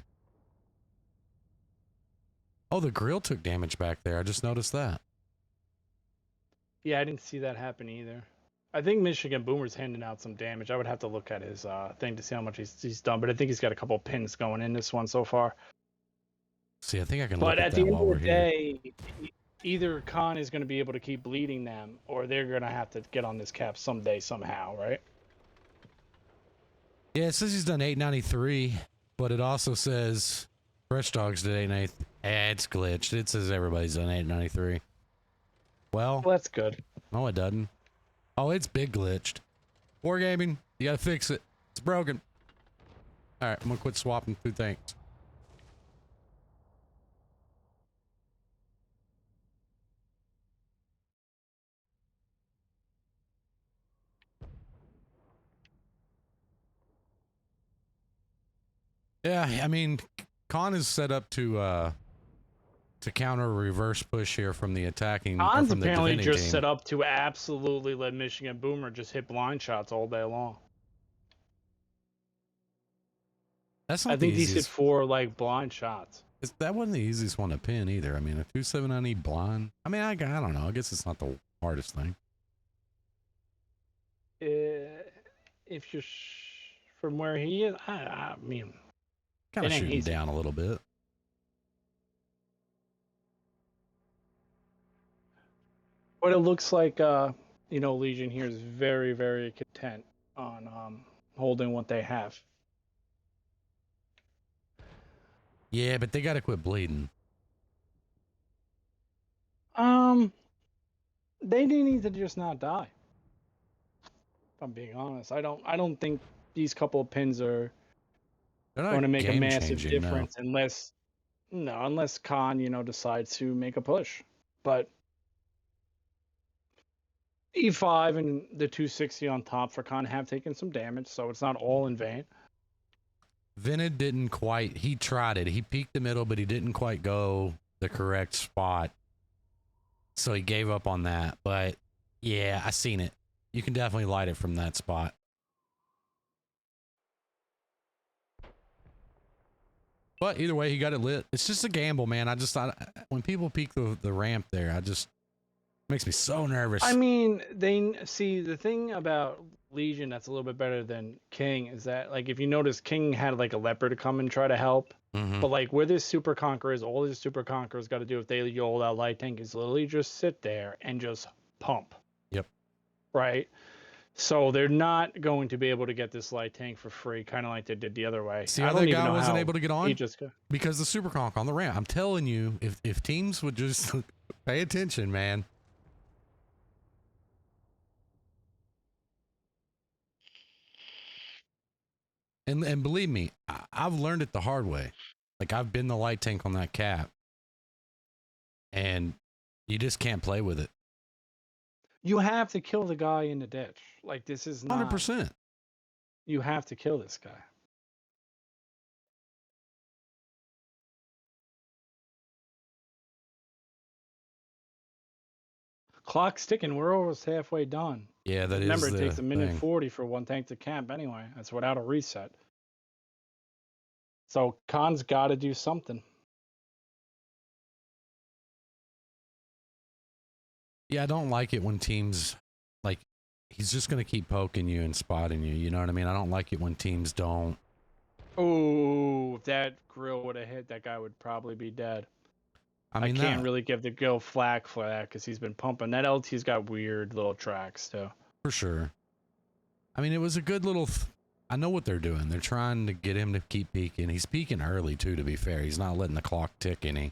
Oh, the grill took damage back there. I just noticed that. Yeah, I didn't see that happen either. I think Michigan Boomer's handing out some damage. I would have to look at his thing to see how much he's done, but I think he's got a couple pins going in this one so far. See, I think I can But look at at the that end while of the we're here. day, either Khan is going to be able to keep bleeding them, or they're going to have to get on this cap someday, somehow, right? Yeah, it says he's done 893, but it also says Fresh Dogs did 893. It's glitched. It says everybody's done 893. Well, Well, that's good. no, it doesn't. Oh, it's big glitched. Wargaming, you gotta fix it. It's broken. All right, I'm gonna quit swapping through things. Yeah, I mean, Khan is set up to counter a reverse push here from the attacking or Khan's from the apparently defending just team. set up to absolutely let Michigan Boomer just hit blind shots all day long. That's I not the think he's hit easiest. 4 like blind shots. That wasn't the easiest one to pin either. I mean, a 2-7-9 blind. I mean, I don't know. I guess it's not the hardest thing. If you're from where he is, I mean, Kind it of ain't shooting easy. down a little bit. But it looks like Legion here is very, very content on holding what they have. Yeah, but they got to quit bleeding. They need to just not die. If I'm being honest, I don't think these couple of pins are They're not going to make a massive game-changing, no. difference unless Khan decides to make a push. But E5 and the 260 on top for Khan have taken some damage, so it's not all in vain. Vinid didn't quite. He tried it. He peeked the middle, but he didn't quite go the correct spot. So he gave up on that. But yeah, I seen it. You can definitely light it from that spot. But either way, he got it lit. It's just a gamble, man. I just thought when people peek the ramp there, makes me so nervous. I mean, they see the thing about Legion that's a little bit better than King is that, like, if you notice, King had like a leopard to come and try to help. Mm-hmm. But like where this super conqueror is, all this super conqueror's got to do if they yell out light tank is literally just sit there and just pump. Yep. Right. So they're not going to be able to get this light tank for free, kind of like they did the other way. See, I how don't that even guy know wasn't how able to get on? he just got... Because the super conk on the ramp. I'm telling you, if teams would just pay attention, man. And believe me, I've learned it the hard way. Like, I've been the light tank on that cap. And you just can't play with it. You have to kill the guy in the ditch. Like, this is not... 100%. You have to kill this guy. Clock's ticking. We're almost halfway done. Yeah, that Remember, is it the takes a minute thing. 40 for one tank to camp anyway. That's without a reset. So Khan's got to do something. Yeah, I don't like it when teams, like, he's just going to keep poking you and spotting you. You know what I mean? I don't like it when teams don't. Oh, if that grill would have hit, that guy would probably be dead. I mean, I can't really give the grill flack for that because he's been pumping. That LT's got weird little tracks, too. For sure. I mean, it was a good little... I know what they're doing. They're trying to get him to keep peeking. He's peeking early, too, to be fair. He's not letting the clock tick any.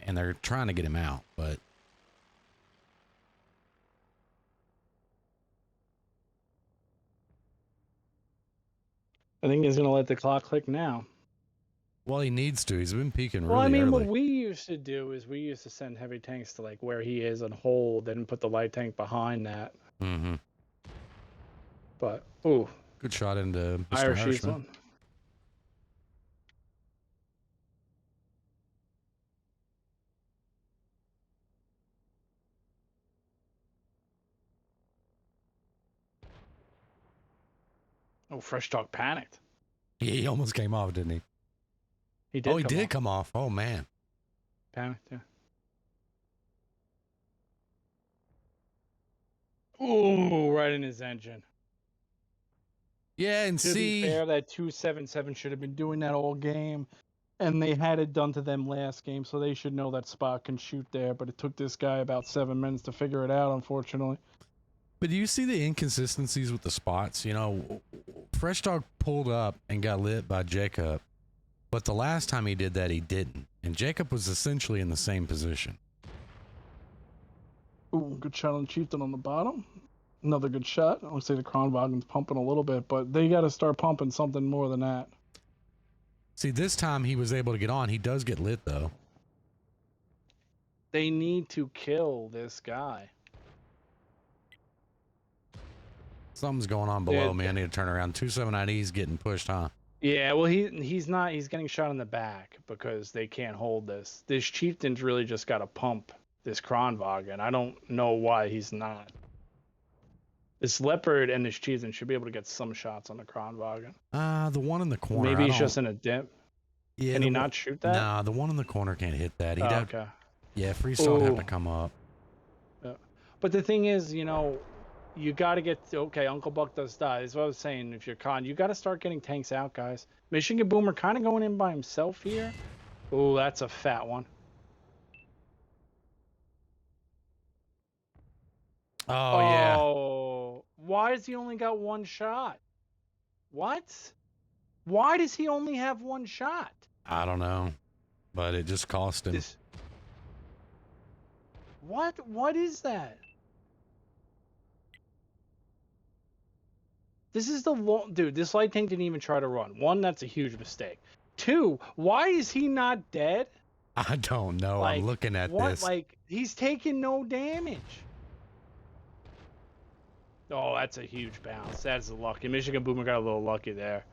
And they're trying to get him out, but... I think he's going to let the clock click now. Well, he needs to. He's been peeking really Well, I mean, early. what we used to do is we used to send heavy tanks to, like, where he is and hold, then put the light tank behind that. Mm-hmm. But, ooh. Good shot into Mr. Irishman. Irishman. Oh, Fresh Talk panicked. Yeah, he almost came off, didn't he? He did. Did come off. Oh, man. Panicked, yeah. Ooh, right in his engine. Yeah, and To be see, fair, that 277 should have been doing that all game, and they had it done to them last game, so they should know that Spot can shoot there. But it took this guy about 7 minutes to figure it out, unfortunately. but do you see the inconsistencies with the spots? You know, Fresh Dog pulled up and got lit by Jacob, but the last time he did that, he didn't. And Jacob was essentially in the same position. Ooh, good shot on Chieftain on the bottom. Another good shot. I would say the Kronwagen's pumping a little bit, but they got to start pumping something more than that. See, this time he was able to get on. He does get lit, though. They need to kill this guy. Something's going on below me. I need to turn around. 279E's getting pushed, huh? Yeah, well, he's not. He's getting shot in the back because they can't hold this. This Chieftain's really just got to pump this Kronwagen. I don't know why he's not. This Leopard and this Chieftain should be able to get some shots on the Kronwagen. The one in the corner. Maybe he's just in a dip. Yeah, Can he not shoot that? Nah, the one in the corner can't hit that. He'd have, okay. yeah, Freestone would have to come up. Yeah. But the thing is, you know, you got to get okay. Uncle Buck does die. That's what I was saying. If you're Con, you got to start getting tanks out, guys. Michigan Boomer kind of going in by himself here. Oh, that's a fat one. Oh yeah. Oh, why does he only got one shot? What? Why does he only have one shot? I don't know, but it just cost him. What? What is that? This is the long dude. This light tank didn't even try to run. One, that's a huge mistake. Two, why is he not dead? I don't know. Like, I'm looking at what? this. Like, he's taking no damage. Oh, that's a huge bounce. That's lucky. Michigan Boomer got a little lucky there.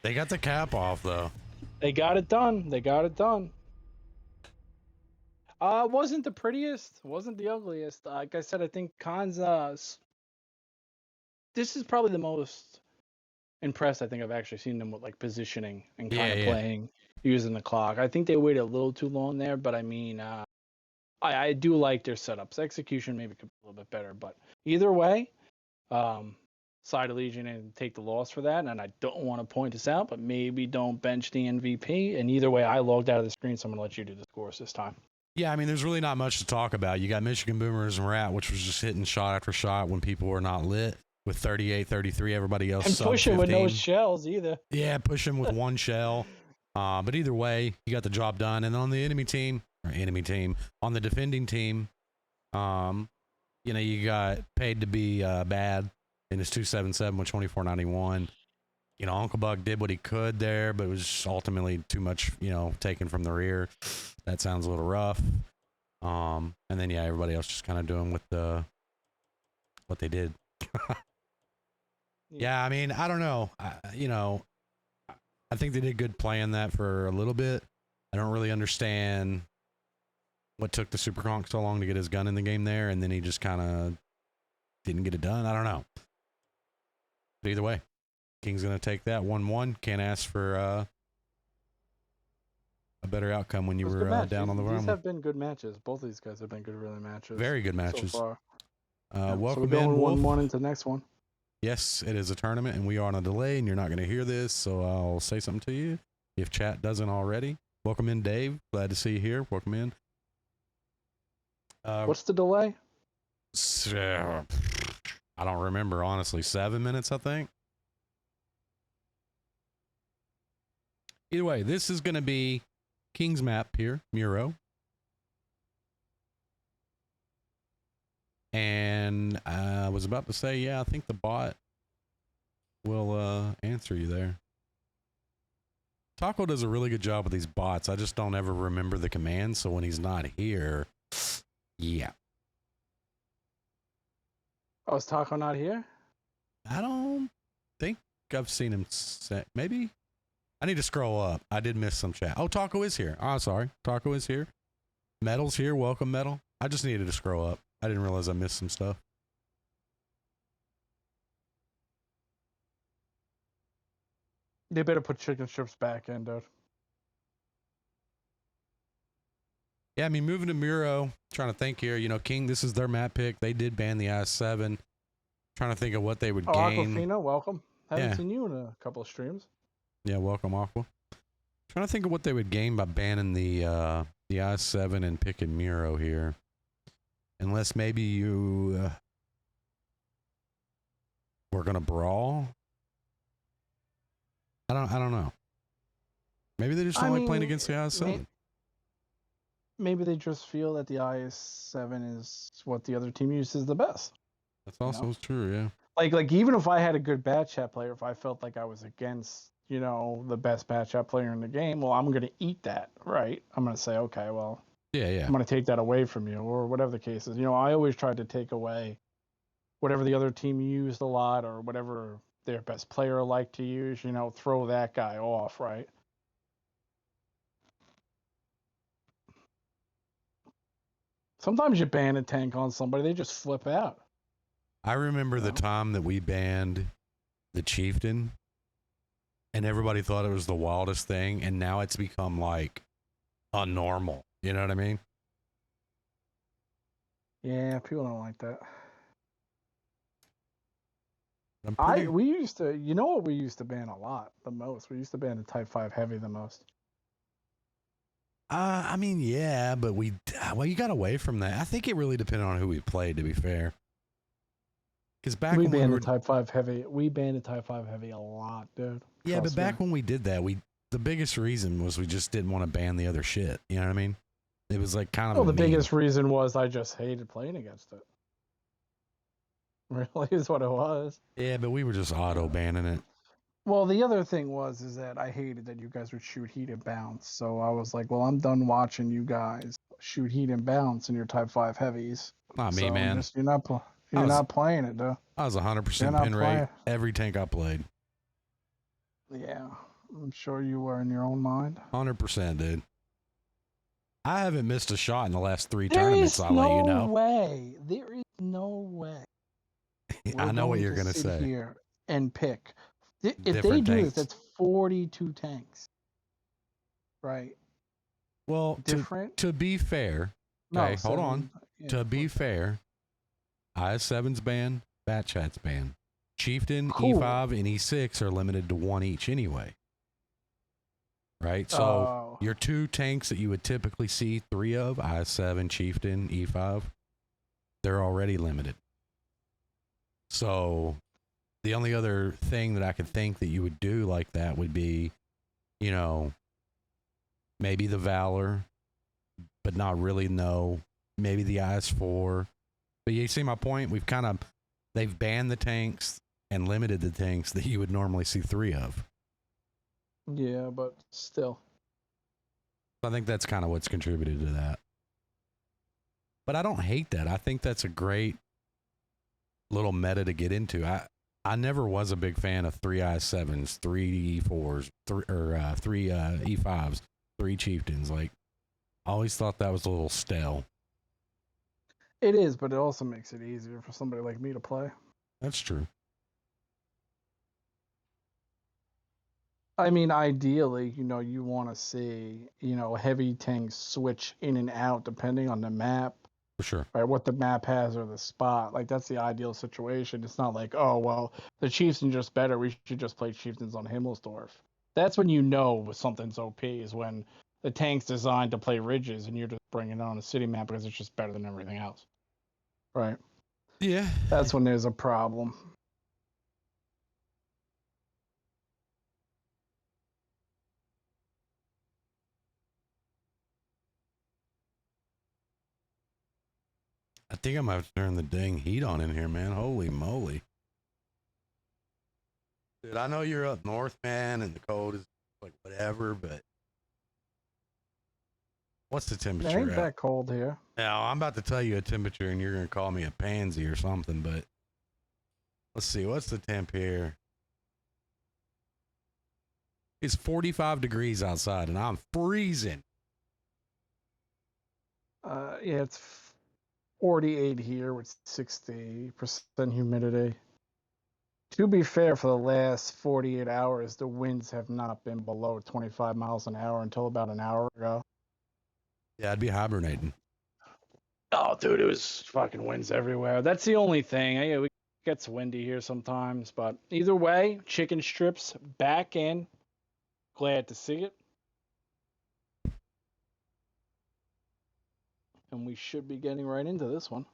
They got the cap off though. They got it done. They got it done. Wasn't the prettiest. Wasn't the ugliest. Like I said, I think Khan's. This is probably the most impressed I think I've actually seen them with like positioning and kind of playing using the clock. I think they waited a little too long there, but I mean, I do like their setups. Execution maybe could be a little bit better, but either way, side of Legion and take the loss for that. And I don't want to point this out, but maybe don't bench the MVP. And either way, I logged out of the screen, so I'm gonna let you do the scores this time. Yeah, I mean, there's really not much to talk about. You got Michigan Boomers and Rat, which was just hitting shot after shot when people were not lit with 38, 33. Everybody else and pushing with no shells either. Yeah, pushing with one shell. But either way, you got the job done. And on the on the defending team, you know, you got paid to be bad in his 277 with 2491. You know, Uncle Buck did what he could there, but it was ultimately too much, you know, taken from the rear. That sounds a little rough. And then, yeah, everybody else just kind of doing what they did. Yeah, I mean, I don't know. You know, I think they did good playing that for a little bit. I don't really understand what took the Super Conk so long to get his gun in the game there, and then he just kind of didn't get it done. I don't know. But either way, King's going to take that 1-1. Can't ask for a better outcome when you were down on the run. These have been good matches. Both of these guys have been good, really matches. Very good matches. So far. Welcome so we're in, going Wolf. 1-1 into the next one. Yes, it is a tournament, and we are on a delay, and you're not going to hear this, so I'll say something to you if chat doesn't already. Welcome in, Dave. Glad to see you here. Welcome in. What's the delay? I don't remember, honestly. 7 minutes, I think. Either way, this is going to be King's map here, Muro. And I was about to say, yeah, I think the bot will answer you there. Taco does a really good job with these bots. I just don't ever remember the commands, so when he's not here, yeah. Oh, is Taco not here? I don't think I've seen him say, maybe? I need to scroll up. I did miss some chat. Oh, Taco is here. Oh, sorry. Taco is here. Metal's here. Welcome, Metal. I just needed to scroll up. I didn't realize I missed some stuff. They better put chicken strips back in, dude. Yeah, I mean, moving to Muro, trying to think here. You know, King, this is their map pick. They did ban the I-7. Trying to think of what they would Oh, gain. Aquafina, welcome. Haven't Yeah, seen you in a couple of streams. yeah, welcome, Aqua. Trying to think of what they would gain by banning the I-7 and picking Muro here. Unless maybe you were gonna brawl. I don't know. Maybe they just don't like playing against the I-7. Maybe they just feel that the IS-7 is what the other team uses the best. That's also true, yeah. Like even if I had a good bad chat player, if I felt like I was against, the best bad chat player in the game, well, I'm gonna eat that, right? I'm gonna say, okay, well, Yeah. I'm gonna take that away from you, or whatever the case is. I always tried to take away whatever the other team used a lot, or whatever their best player liked to use. Throw that guy off, right? Sometimes you ban a tank on somebody, they just flip out. I remember the time that we banned the Chieftain, and everybody thought it was the wildest thing, and now it's become like a normal. You know what I mean? Yeah, people don't like that. We used to, what we used to ban a lot, the most? We used to ban the Type 5 Heavy the most. I mean, yeah, but you got away from that. I think it really depended on who we played, to be fair. Because back we when banned we were the Type 5 Heavy. We banned the Type 5 Heavy a lot, dude. Yeah, but back when we did that, the biggest reason was we just didn't want to ban the other shit. You know what I mean? It was like kind of. Well, the biggest reason was I just hated playing against it. Really is what it was. Yeah, but we were just auto banning it. Well, the other thing is that I hated that you guys would shoot heat and bounce. So I was like, well, I'm done watching you guys shoot heat and bounce in your Type 5 Heavies. Not me, man. You're not playing it, though. I was 100% pin rate every tank I played. Yeah, I'm sure you were in your own mind. 100%, dude. I haven't missed a shot in the last 3 tournaments. I'll let you know. There is no way. I know what you're gonna say. Here and pick. If they do this, that's 42 tanks, right? Well, to be fair, okay, hold on. Yeah, to be fair, IS-7's banned, Bat Chat's banned. Chieftain, E5, and E6 are limited to 1 each anyway. Right? So your 2 tanks that you would typically see 3 of, IS-7, Chieftain, E5, they're already limited. So the only other thing that I could think that you would do like that would be, maybe the Valor, but not really no. Maybe the IS-4. But you see my point? They've banned the tanks and limited the tanks that you would normally see 3 of. Yeah, but still. I think that's kind of what's contributed to that. But I don't hate that. I think that's a great little meta to get into. I never was a big fan of 3 I7s, 3 E4s, 3 E5s, 3 Chieftains. Like, I always thought that was a little stale. It is, but it also makes it easier for somebody like me to play. That's true. I mean, ideally, you want to see, heavy tanks switch in and out depending on the map. For sure. Right, what the map has or the spot. Like, that's the ideal situation. It's not like, oh, well, the Chieftain's just better. We should just play Chieftains on Himmelsdorf. That's when something's OP, is when the tank's designed to play ridges and you're just bringing it on a city map because it's just better than everything else. Right? Yeah. That's when there's a problem. I think I might have to turn the dang heat on in here, man. Holy moly. Dude, I know you're up north, man, and the cold is like whatever, but what's the temperature? It ain't that cold here. Now, I'm about to tell you a temperature, and you're going to call me a pansy or something, but let's see. What's the temp here? It's 45 degrees outside, and I'm freezing. Yeah, it's 48 here with 60% humidity. To be fair, for the last 48 hours, the winds have not been below 25 miles an hour until about an hour ago. Yeah, I'd be hibernating. Oh, dude, it was fucking winds everywhere. That's the only thing. It gets windy here sometimes, but either way, chicken strips back in. Glad to see it. And we should be getting right into this one.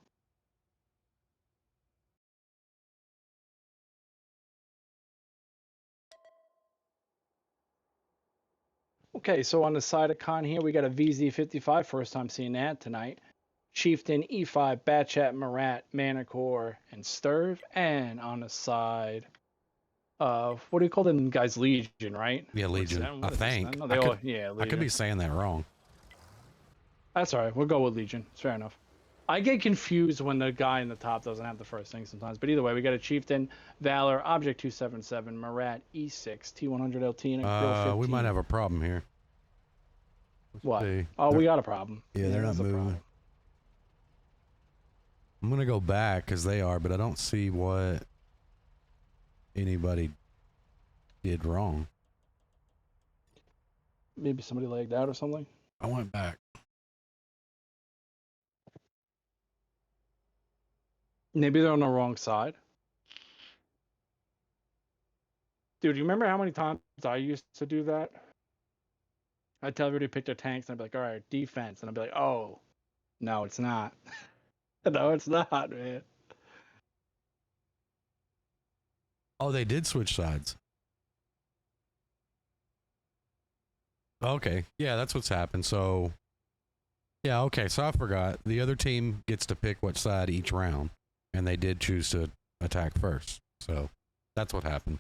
Okay, so on the side of con here, we got a VZ55. First time seeing that tonight. Chieftain, E5, Batchat, Marat, Manicore, and Sturve. And on the side of, what do you call them guys? Legion, right? Yeah, Legion. I What is this? think. No, they all, yeah, Legion. I could be saying that wrong. That's all right. We'll go with Legion. It's fair enough. I get confused when the guy in the top doesn't have the first thing sometimes. But either way, we got a Chieftain, Valor, Object 277, Marat, E6, T100 LT, and a Grill 15. We might have a problem here. Let's What? see. Oh, we got a problem. Yeah, they're not there's a moving. problem. I'm gonna go back because they are, but I don't see what anybody did wrong. Maybe somebody lagged out or something. I went back. Maybe they're on the wrong side. Dude, you remember how many times I used to do that? I'd tell everybody to pick their tanks, and I'd be like, all right, defense. And I'd be like, oh, no, it's not. No, it's not, man. Oh, they did switch sides. Okay. Yeah, that's what's happened. So, yeah, okay. So I forgot. The other team gets to pick which side each round, and they did choose to attack first. So that's what happened.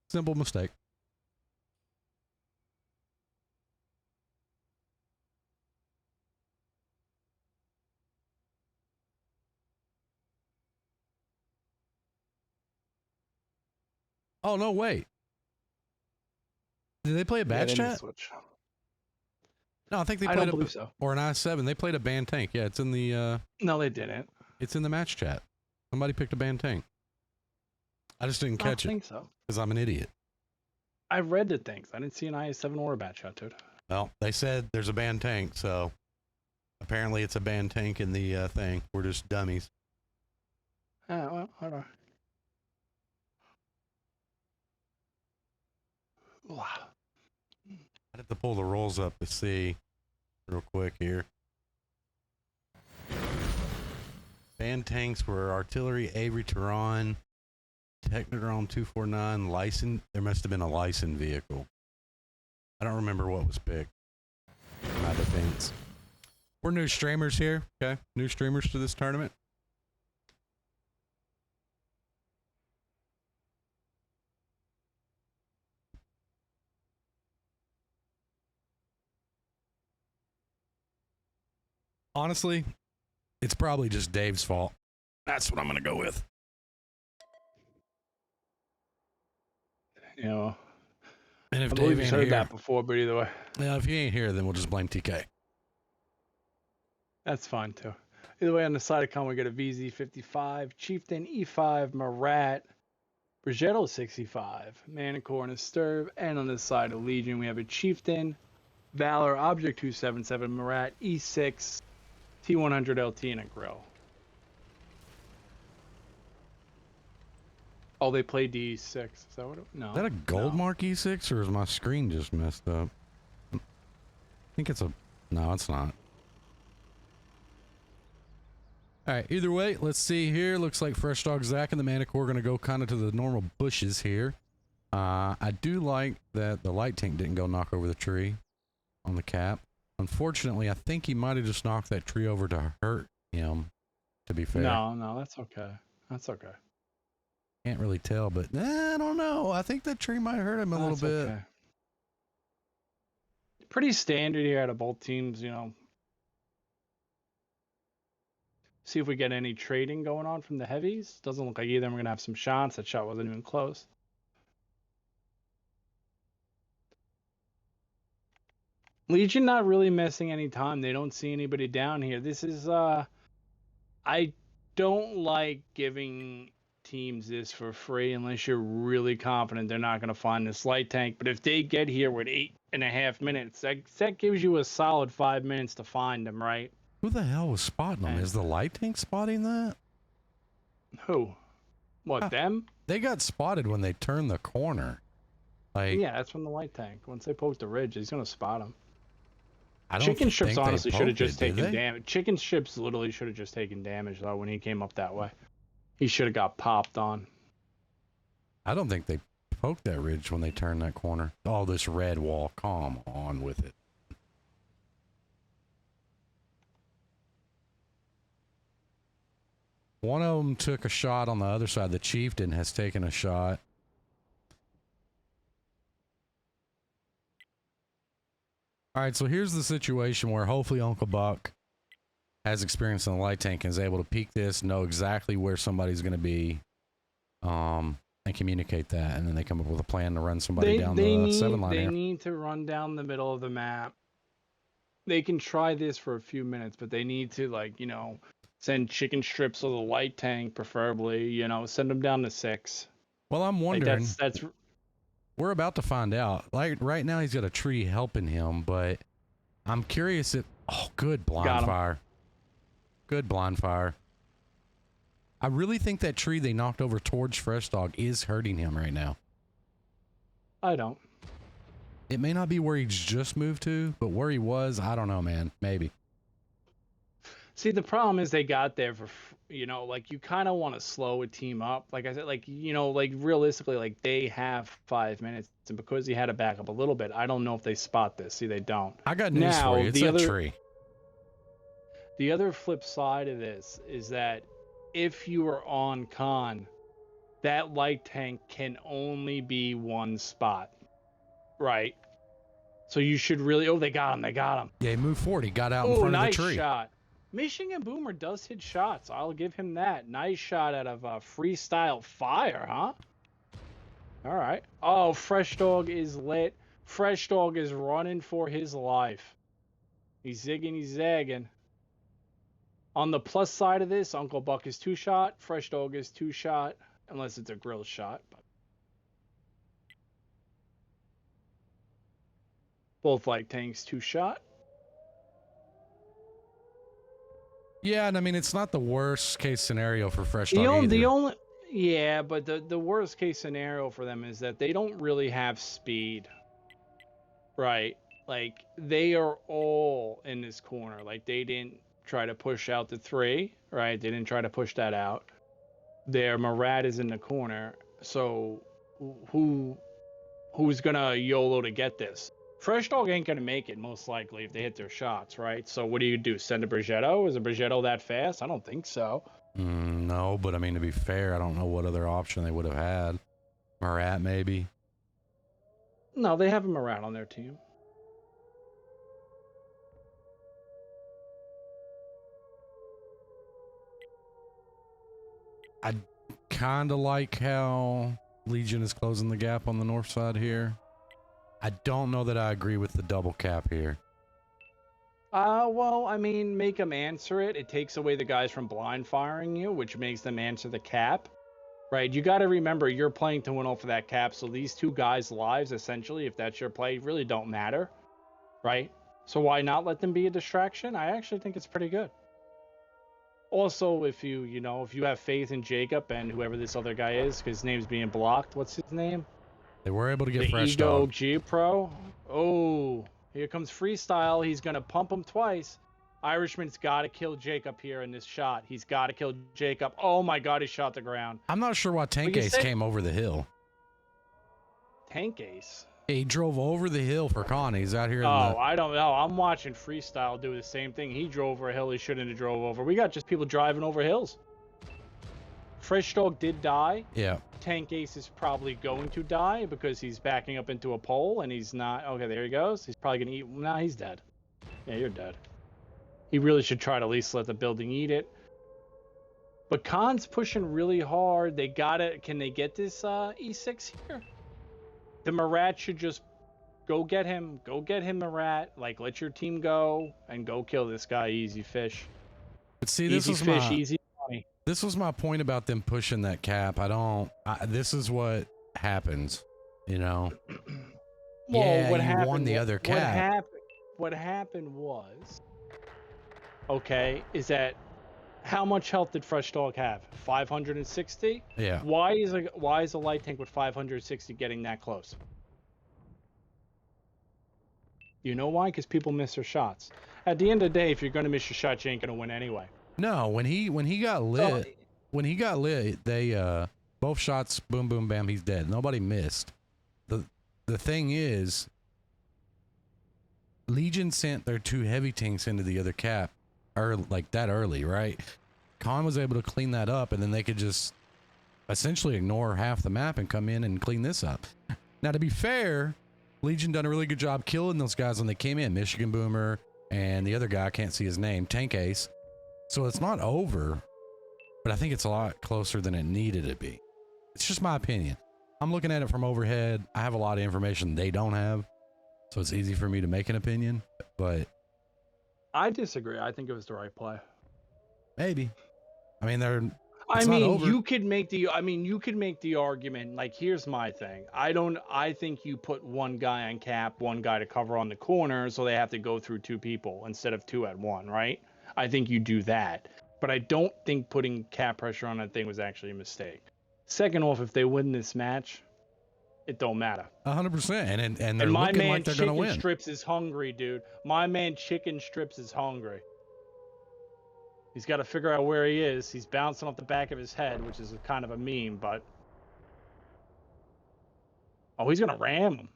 Simple mistake. Oh, no, wait. Did they play a badge chat? Switch. No, I think they I played don't believe so. or an I7. They played a band tank. Yeah, it's in the No, they didn't. it's in the match chat. Somebody picked a band tank. I just didn't catch I it think so. because I'm an idiot. I read the things. I didn't see an IS-7 or a bat shot, dude. Well, they said there's a band tank, so apparently it's a band tank in the thing. We're just dummies. Well, hold on. Wow. I'd have to pull the rolls up to see real quick here. Band tanks were artillery, Avery Tehran, Technodrome 249, license. There must have been a licensed vehicle. I don't remember what was picked. In my defense. We're new streamers here, okay? New streamers to this tournament. Honestly, it's probably just Dave's fault. That's what I'm going to go with. You know, And if I Dave believe ain't heard here, that before, but either way, yeah, if he ain't here, then we'll just blame TK. that's fine too. Either way, on the side of con, we got a VZ55, Chieftain, E5, Marat, Brigetto 65, Manicore and a Sturve, and on the side of Legion, we have a Chieftain, Valor, Object 277, Marat, E6, T100 LT, and a Grill. Oh, they play D6. Is that what it, no. Is that a gold mark E6 or is my screen just messed up? I think it's a... No, it's not. Alright, either way, let's see here. Looks like Fresh Dog Zach and the Manicore are going to go kind of to the normal bushes here. I do like that the light tank didn't go knock over the tree on the cap. Unfortunately, I think he might have just knocked that tree over to hurt him, to be fair. No, that's okay. That's okay. Can't really tell, but I don't know. I think that tree might hurt him a little bit. Okay. Pretty standard here out of both teams, you know. See if we get any trading going on from the heavies. Doesn't look like either of them are going to have some shots. That shot wasn't even close. Legion not really missing any time. They don't see anybody down here. This is I don't like giving teams this for free unless you're really confident they're not going to find this light tank. But if they get here with 8.5 minutes, that gives you a solid 5 minutes to find them, right? Who the hell was spotting them? And Is the light tank spotting that? who? What, them? They got spotted when they turned the corner. Like, Yeah, that's from the light tank. Once they poke the ridge, he's going to spot them. I don't Chicken strips think they honestly should have poked it, just did taken they? damage. Chicken strips literally should have just taken damage, though, when he came up that way. He should have got popped on. I don't think they poked that ridge when they turned that corner. Oh, this red wall. Come on with it. One of them took a shot on the other side. The chieftain has taken a shot. All right, so here's the situation where hopefully Uncle Buck has experience in the light tank and is able to peek this, know exactly where somebody's going to be, and communicate that, and then they come up with a plan to run somebody down the 7-line They here. need to run down the middle of the map. They can try this for a few minutes, but they need to, like, you know, send chicken strips of the light tank, preferably, you know, send them down to 6. Well, I'm Like, wondering. that's We're about to find out. Like right now, he's got a tree helping him, but I'm curious if. Oh, good blind fire. Good blind fire. I really think that tree they knocked over towards Fresh Dog is hurting him right now. I don't. It may not be where he's just moved to, but where he was, I don't know, man. Maybe. See, the problem is they got there for, you know, like, you kind of want to slow a team up. Like I said, like, you know, like, realistically, like, they have 5 minutes. And because he had to back up a little bit, I don't know if they spot this. See, they don't. I got news Now, for you. It's the a other- tree. The other flip side of this is that if you are on con, that light tank can only be one spot, right? So you should really. Oh, they got him! They got him! Yeah, he moved forward. He got out in Oh, front nice of the tree. shot! Michigan Boomer does hit shots. I'll give him that. Nice shot out of freestyle fire, huh? All right. Oh, Fresh Dog is lit. Fresh Dog is running for his life. He's zigging, he's zagging. On the plus side of this, Uncle Buck is 2-shot. Fresh Dog is 2-shot, unless it's a grill shot. But both light tanks 2-shot. Yeah, and I mean, it's not the worst case scenario for Fresh Dog either. Yeah, but the worst case scenario for them is that they don't really have speed, right? Like, they are all in this corner. Like, they didn't try to push out the 3, right? They didn't try to push that out. Their Marat is in the corner, so who's gonna YOLO to get this? Fresh Dog ain't gonna make it, most likely, if they hit their shots, right? So what do? Send a Brigetto? Is a Brigetto that fast? I don't think so. No, but I mean, to be fair, I don't know what other option they would have had. Marat, maybe. No, they have a Marat on their team. I kind of like how Legion is closing the gap on the north side here. I don't know that I agree with the double cap here. Well, I mean, make them answer it. It takes away the guys from blind firing you, which makes them answer the cap, right? You got to remember you're playing to win off of that cap, so these two guys' lives, essentially, if that's your play, really don't matter, right? So why not let them be a distraction? I actually think it's pretty good. Also, if you have faith in Jacob and whoever this other guy is, because his name's being blocked. What's his name? They were able to get The Fresh Ego Dog. G Pro. Oh, here comes freestyle. He's gonna pump him twice. Irishman's got to kill Jacob here in this shot. He's got to kill Jacob. Oh my God, he shot the ground. I'm not sure why Tank Well, you Ace said- came over the hill. Tank Ace. He drove over the hill for Con. He's out here in Oh, the... I don't know. I'm watching freestyle do the same thing. He drove over a hill he shouldn't have drove over. We got just people driving over hills. Fresh Dog did die. Yeah. Tank Ace is probably going to die because he's backing up into a pole and he's not. Okay, there he goes. He's probably going to eat. Nah, he's dead. Yeah, you're dead. He really should try to at least let the building eat it. But Khan's pushing really hard. They got it. Can they get this E6 here? The Marat should just go get him. Go get him, Marat. Like, let your team go and go kill this guy. Easy fish. But see, this Easy is fish, my... easy money. This was my point about them pushing that cap. This is what happens, you know. Well, Yeah, what you happened? won the other cap. What happened was, okay, is that how much health did Fresh Dog have? 560. Yeah. Why is a light tank with 560 getting that close? You know why? Because people miss their shots. At the end of the day, if you're gonna miss your shot, you ain't gonna win anyway. No, when he got lit, they both shots, boom, boom, bam, he's dead. Nobody missed. The thing is, Legion sent their 2 heavy tanks into the other cap, like that early, right? Khan was able to clean that up, and then they could just essentially ignore half the map and come in and clean this up. Now, to be fair, Legion done a really good job killing those guys when they came in. Michigan Boomer and the other guy, I can't see his name, Tank Ace. So it's not over, but I think it's a lot closer than it needed to be. It's just my opinion. I'm looking at it from overhead. I have a lot of information they don't have, so it's easy for me to make an opinion, but I disagree. I think it was the right play. maybe. I mean, you could make the argument, like, here's my thing. I think you put one guy on cap, one guy to cover on the corner, so they have to go through 2 people instead of 2 at 1, right? I think you do that. But I don't think putting cap pressure on that thing was actually a mistake. Second off, if they win this match, it don't matter. 100%. And they're looking like they're going to win. Chicken Strips is hungry, dude. My man Chicken Strips is hungry. He's got to figure out where he is. He's bouncing off the back of his head, which is kind of a meme, but... Oh, he's going to ram him.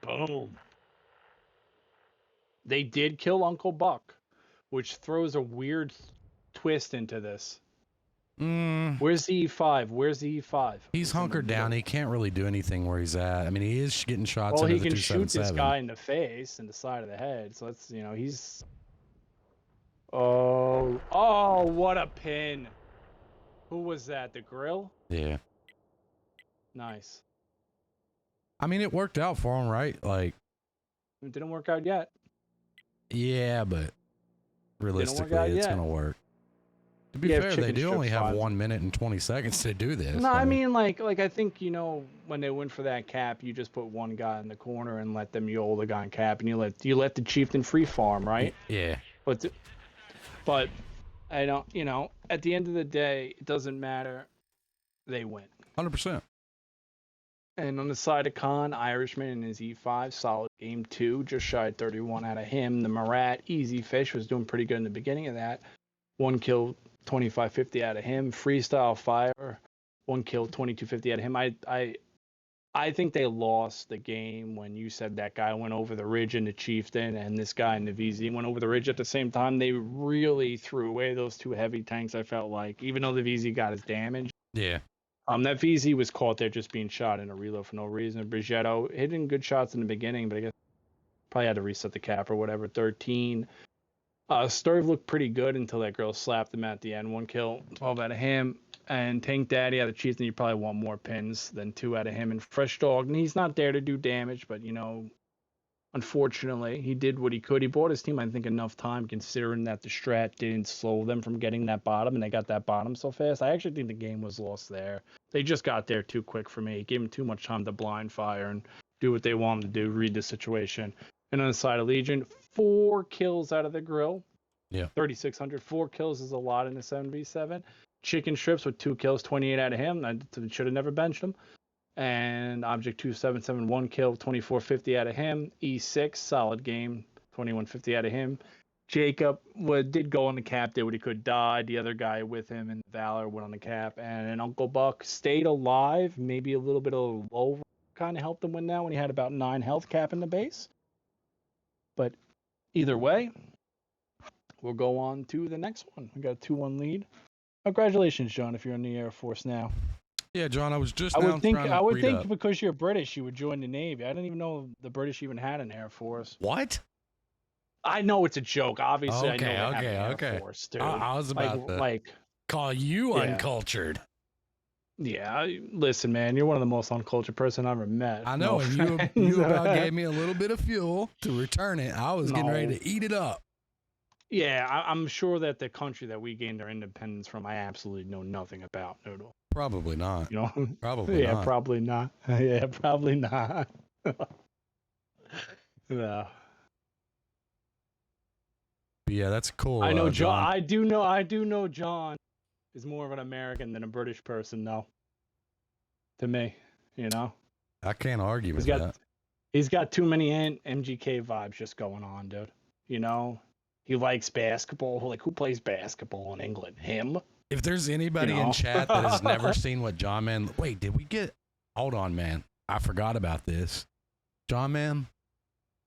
Boom. They did kill Uncle Buck, which throws a weird twist into this. Where's the E5? Where's the E5? He's hunkered down. He can't really do anything where he's at. I mean, he is getting shots. Well, into he the can shoot 277. this guy in the face and the side of the head. So that's, he's... Oh, what a pin. Who was that? The grill? Yeah. Nice. I mean, it worked out for him, right? Like... It didn't work out yet. Yeah, but realistically, it's going to work. To be fair, they do only have 1 minute and 20 seconds to do this. No, I mean, like I think, when they went for that cap, you just put one guy in the corner and let them YOL the guy on cap, and you let the chieftain free farm, right? Yeah. But I don't, at the end of the day, it doesn't matter. They win. 100%. And on the side of Khan, Irishman and his E5, solid game 2, just shy of 31 out of him. The Marat, Easy Fish, was doing pretty good in the beginning of that. 1 kill, 2550 out of him. Freestyle Fire, 1 kill, 2250 out of him. I think they lost the game when you said that guy went over the ridge in the Chieftain and this guy in the VZ went over the ridge at the same time. They really threw away those 2 heavy tanks, I felt like, even though the VZ got his damage. Yeah. That VZ was caught there just being shot in a reload for no reason. Brigetto hitting good shots in the beginning, but I guess probably had to reset the cap or whatever. 13. Sturve looked pretty good until that girl slapped him at the end. 1 kill, 12 out of him. And Tank Daddy out of Chieftain, you probably want more pins than 2 out of him. And Fresh Dog, and he's not there to do damage, but, unfortunately, he did what he could. He bought his team, I think, enough time, considering that the strat didn't slow them from getting that bottom, and they got that bottom so fast. I actually think the game was lost there. They just got there too quick for me. It gave them too much time to blind fire and do what they wanted to do, read the situation. And on the side of Legion, 4 kills out of the grill. Yeah. 3,600. 4 kills is a lot in a 7v7. Chicken Strips with 2 kills, 28 out of him. I should have never benched him. And Object 277, 1 kill, 2450 out of him. E6, solid game, 2150 out of him. Jacob did go on the cap, did what he could, died. The other guy with him in Valor went on the cap. And Uncle Buck stayed alive, maybe a little bit of over, kind of helped him win now when he had about 9 health cap in the base. But either way, we'll go on to the next one. We got a 2-1 lead. Congratulations, John, if you're in the Air Force now. Yeah, John, I was just I would think because you're British, you would join the Navy. I didn't even know the British even had an Air Force. What? I know it's a joke. Obviously, I know they have an Air Force, dude. I was about to call you uncultured. Yeah, listen, man, you're one of the most uncultured person I've ever met. I know, and you about gave me a little bit of fuel to return it. I was getting ready to eat it up. Yeah, I'm sure that the country that we gained our independence from, I absolutely know nothing about. Noodle. Probably not. You know? Probably Yeah, not. probably not. Yeah, probably not. No. But yeah, that's cool, I know John. John. I do know John is more of an American than a British person, though. To me, you know, I can't argue he's with got that. he's got too many MGK vibes just going on, dude. You know, he likes basketball. Like, who plays basketball in England? Him. If there's You anybody in know. chat that has never seen what John Man, wait, did we get? Hold on, man. I forgot about this. John Man,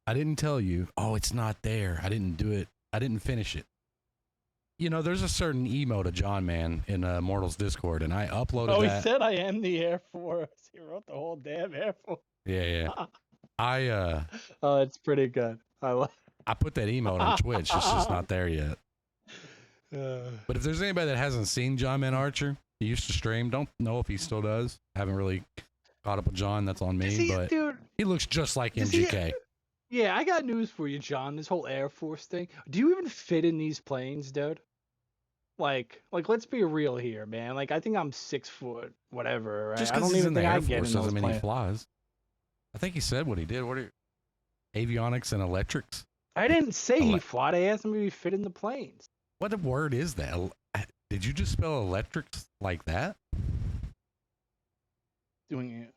I didn't tell you. Oh, it's not there. I didn't do it. I didn't finish it. You know, there's a certain emo to John Man in Mortals Discord, and I uploaded Oh, he that. said I am the Air Force. He wrote the whole damn Air Force. Yeah. I Oh, it's pretty good. I put that emote on Twitch. It's just not there yet. Uh, But if there's anybody that hasn't seen John Man Archer, he used to stream. Don't know if he still does. Haven't really caught up with John. That's on me. But dude, he looks just like does he- MGK. yeah, I got news for you, John. This whole Air Force thing. Do you even fit in these planes, dude? Like, let's be real here, man. Like, I think I'm 6 foot, whatever. Right? Just I because don't he's even in the think I Air get Force in doesn't those mean he planes. flies. I think he said what he did. What are avionics and electrics? I didn't say he Ele- flied. I asked him if he fit in the planes. What word is that? Did you just spell electrics like that? Doing it.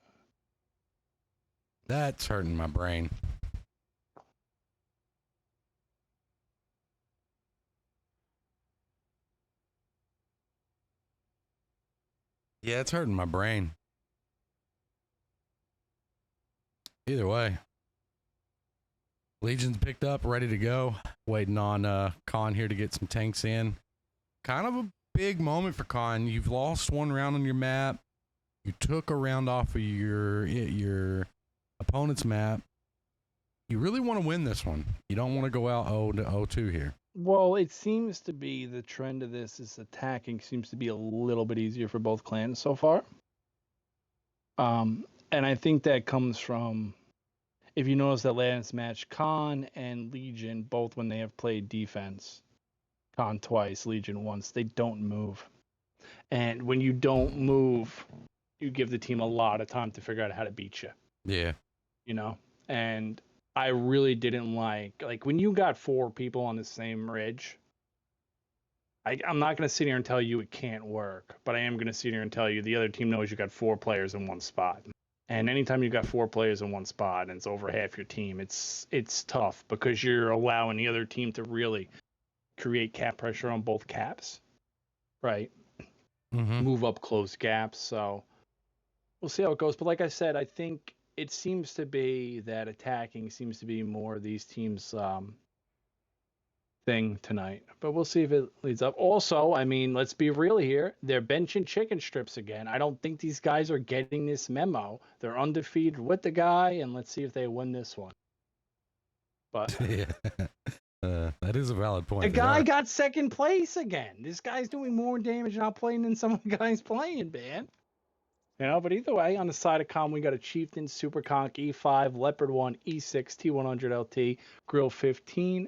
That's hurting my brain. Yeah, it's hurting my brain. Either way, Legion's picked up, ready to go. Waiting on Khan here to get some tanks in. Kind of a big moment for Khan. You've lost one round on your map. You took a round off of your opponent's map. You really want to win this one. You don't want to go out 0-2 here. Well, it seems to be the trend of this is attacking seems to be a little bit easier for both clans so far. And I think that comes from, if you notice that last match, Khan and Legion, both when they have played defense, Khan twice, Legion once, they don't move. And when you don't move, you give the team a lot of time to figure out how to beat you. Yeah. You know? And I really didn't like when you got 4 people on the same ridge. I'm not going to sit here and tell you it can't work, but I am going to sit here and tell you the other team knows you got 4 players in one spot. And anytime you got 4 players in one spot and it's over half your team, it's tough because you're allowing the other team to really create cap pressure on both caps, right? Mm-hmm. Move up close gaps. So we'll see how it goes. But like I said, I think it seems to be that attacking seems to be more of these teams' thing tonight. But we'll see if it leads up. Also, I mean, let's be real here. They're benching chicken strips again. I don't think these guys are getting this memo. They're undefeated with the guy, and let's see if they win this one. But Yeah. That is a valid point. the guy got second place again. This guy's doing more damage now playing than some of the guys playing, man. You know, but either way, on the side of Calm, we got a Chieftain, Super Conch, E5, Leopard 1, E6, T100 LT, Grill 15.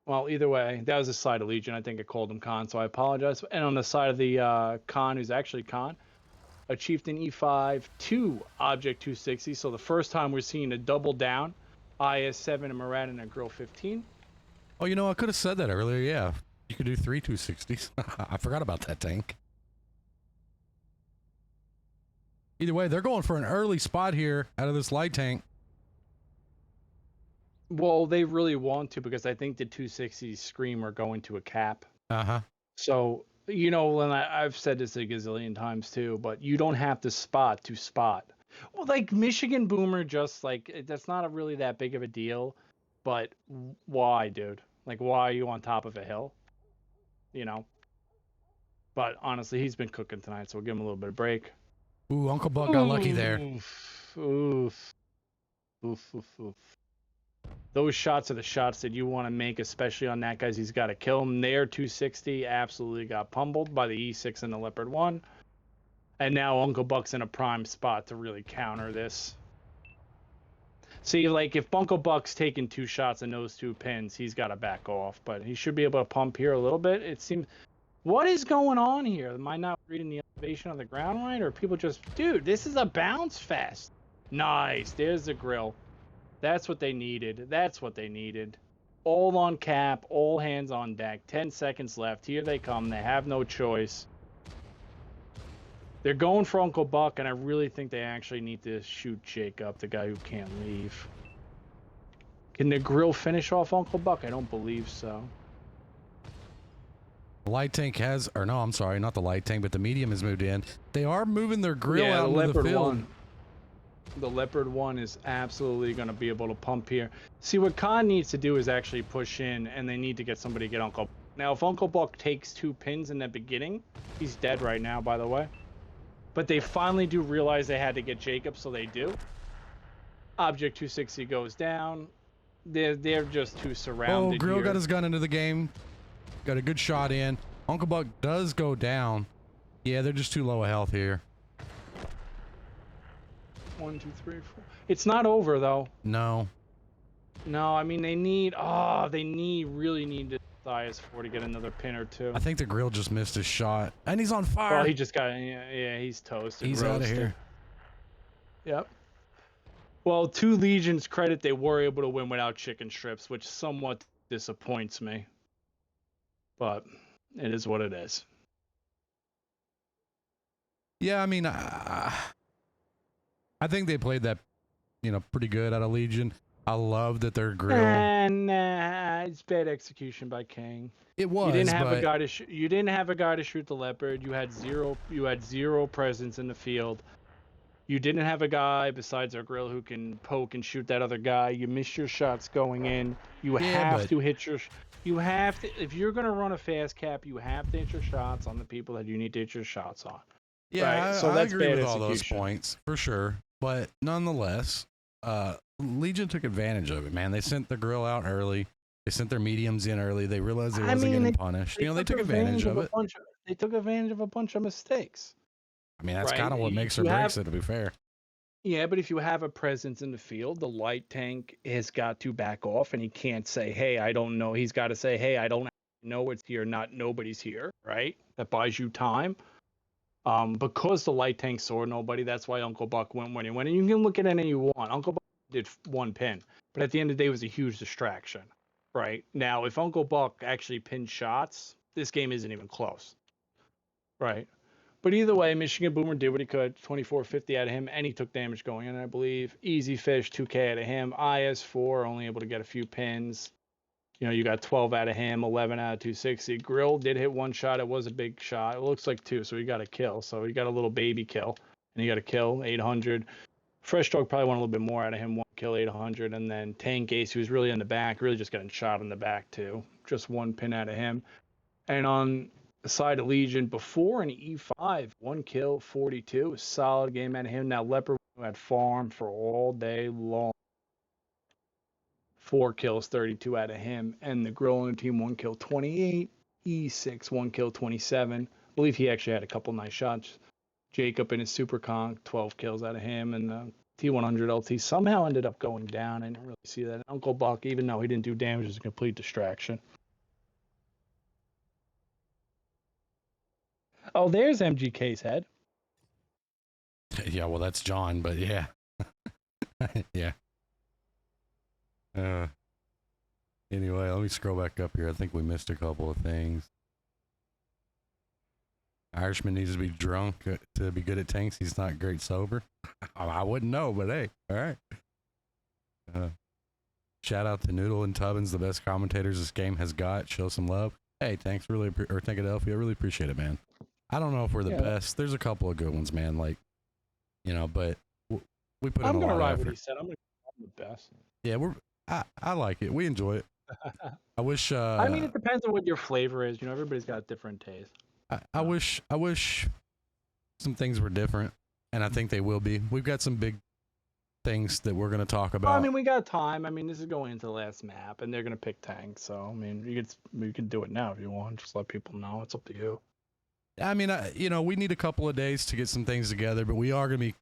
Well, either way, that was the side of Legion. I think I called him Khan, so I apologize. And on the side of the Khan, who's actually Khan, a Chieftain E5, 2 Object 260. So the first time we're seeing a double down, IS7 and Murad and a Grill 15. Oh, you know, I could have said that earlier. Yeah, you could do 3 260s. I forgot about that tank. Either way, they're going for an early spot here out of this light tank. Well, they really want to because I think the 260s Scream are going to a cap. Uh-huh. So, you know, and I've said this a gazillion times too, but you don't have to spot to spot. Well, like Michigan Boomer, just like that's not really that big of a deal. But why, dude? Like, why are you on top of a hill? You know? But honestly, he's been cooking tonight, so we'll give him a little bit of break. Ooh, Uncle Buck got lucky there. Oof. Those shots are the shots that you want to make, especially on that guys. He's got to kill him. There, 260 absolutely got pummeled by the E6 and the Leopard 1. And now Uncle Buck's in a prime spot to really counter this. See, like if Bunko Buck's taking 2 shots in those 2 pins, he's got to back off. But he should be able to pump here a little bit. It seems. What is going on here? Am I not reading the elevation on the ground right, or people just, dude? This is a bounce fest. Nice. There's the grill. That's what they needed. That's what they needed. All on cap, all hands on deck. 10 seconds left. Here they come. They have no choice. They're going for Uncle Buck, and I really think they actually need to shoot Jacob, the guy who can't leave. Can the grill finish off Uncle Buck? I don't believe so. The light tank has, or no, I'm sorry, not the light tank, but the medium has moved in. They are moving their grill out into the field. One. The Leopard 1 is absolutely going to be able to pump here. See, what Khan needs to do is actually push in, and they need to get somebody to get Uncle Buck. Now, if Uncle Buck takes 2 pins in the beginning, he's dead right now, by the way. But they finally do realize they had to get Jacob, so they do. Object 260 goes down. They're just too surrounded. Oh, Grill here. got his gun into the game. Got a good shot in. Uncle Buck does go down. Yeah, they're just too low of health here. 1, 2, 3, 4. It's not over though. No. No, I mean they really need to IS4 to get another pin or 2. I think the Grill just missed his shot, and he's on fire. Well, he just got yeah, he's toasted. He's out of here. Yep. Well, to Legion's credit, they were able to win without chicken strips, which somewhat disappoints me. But it is what it is. Yeah, I mean, I think they played that, pretty good out of Legion. I love that their Grill. Nah, it's bad execution by King. It was. You didn't have a guy to shoot. You didn't have a guy to shoot the Leopard. You had zero presence in the field. You didn't have a guy besides our Grill who can poke and shoot that other guy. You missed your shots going in. You have to hit your. You have to, if you're gonna run a fast cap, you have to hit your shots on the people that you need to hit your shots on. Yeah, right? So I that's agree bad with all those execution. points for sure. But nonetheless, Legion took advantage of it, man. They sent the Grill out early. They sent their mediums in early. They realized they wasn't getting punished. They took advantage of it. They took advantage of a bunch of mistakes. I mean, that's kind of what makes or breaks it, to be fair. Yeah, but if you have a presence in the field, the light tank has got to back off, and he can't say, hey, I don't know. He's got to say, hey, I don't know it's here, not nobody's here, right? That buys you time. Because the light tank saw nobody, that's why Uncle Buck went when he went. And you can look at any you want. Uncle Buck did 1 pin, but at the end of the day, it was a huge distraction, right? Now, if Uncle Buck actually pinned shots, this game isn't even close, right? But either way, Michigan Boomer did what he could. 2450 out of him, and he took damage going in, I believe. Easy Fish, 2K out of him. IS4, only able to get a few pins. You got 12 out of him, 11 out of 260. Grill did hit 1 shot. It was a big shot. It looks like 2, so he got a kill. So he got a little baby kill, and he got a kill, 800. Fresh Dog probably want a little bit more out of him, 1 kill, 800. And then Tank Ace, who's really in the back, really just getting shot in the back, too. Just 1 pin out of him. And on the side of Legion, before an E5, 1 kill, 42. Solid game out of him. Now, Leopard had farm for all day long. 4 kills, 32 out of him. And the Grill on the team, 1 kill, 28. E6, 1 kill, 27. I believe he actually had a couple nice shots. Jacob in his Super Conk, 12 kills out of him. And the T100 LT somehow ended up going down. I didn't really see that. Uncle Buck, even though he didn't do damage, was a complete distraction. Oh, there's MGK's head. Yeah, well, that's John, but yeah. Yeah. Anyway, let me scroll back up here. I think we missed a couple of things. Irishman needs to be drunk to be good at tanks. He's not great sober. I wouldn't know, but hey, all right. Shout out to Noodle and Tubbins, the best commentators this game has got. Show some love. Hey, thanks, really, or thank Adelphia. I really appreciate it, man. I don't know if we're the best. There's a couple of good ones, man. Like, but we put in a lot of effort. I'm gonna ride what he said. I'm the best. Yeah, I like it. We enjoy it. I wish. I mean, it depends on what your flavor is. Everybody's got different tastes. I wish some things were different, and I think they will be. We've got some big things that we're going to talk about. I mean, we got time. I mean, this is going into the last map, and they're going to pick tanks. So, I mean, you could do it now if you want. Just let people know. It's up to you. I mean, we need a couple of days to get some things together, but we are going to be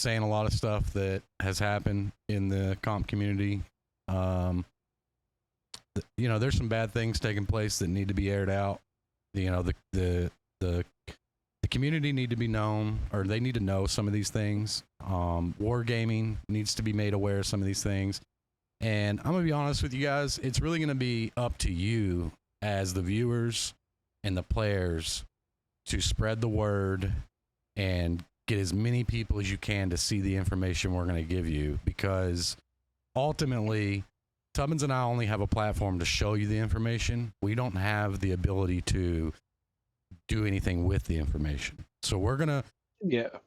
saying a lot of stuff that has happened in the comp community. There's some bad things taking place that need to be aired out. The community need to be known, or they need to know some of these things. Wargaming needs to be made aware of some of these things. And I'm going to be honest with you guys, it's really going to be up to you as the viewers and the players to spread the word and get as many people as you can to see the information we're going to give you, because ultimately Tubbins and I only have a platform to show you the information. We don't have the ability to do anything with the information. So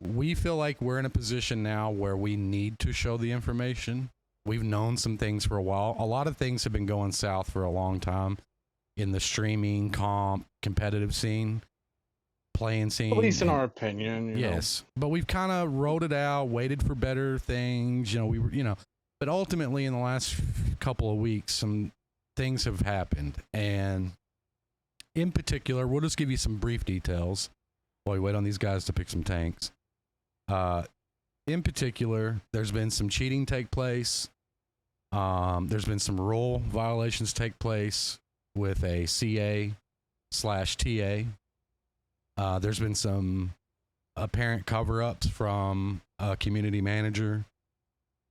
we feel like we're in a position now where we need to show the information. We've known some things for a while. A lot of things have been going south for a long time in the streaming, comp, competitive scene, playing scene. At least in our opinion. Yes. But we've kind of rode it out, waited for better things. But ultimately in the last couple of weeks, some things have happened. And in particular, we'll just give you some brief details while we wait on these guys to pick some tanks. In particular, there's been some cheating take place. There's been some rule violations take place with a CA/TA. There's been some apparent cover-ups from a community manager.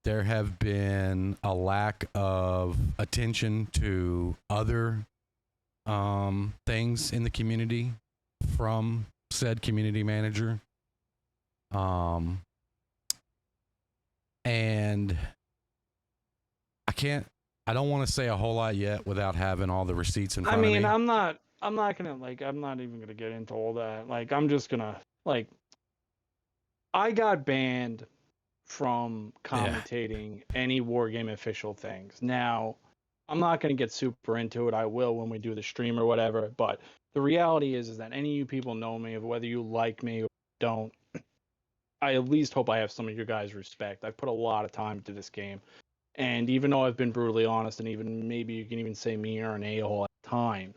There have been a lack of attention to other things in the community from said community manager. And I don't want to say a whole lot yet without having all the receipts in front of me. I'm not even gonna get into all that. I'm just gonna, I got banned from commentating any Wargame official things. Now, I'm not gonna get super into it. I will when we do the stream or whatever, but the reality is that any of you people know me, whether you like me or don't, I at least hope I have some of your guys' respect. I've put a lot of time into this game. And even though I've been brutally honest, and even maybe you can even say me or an a-hole at times,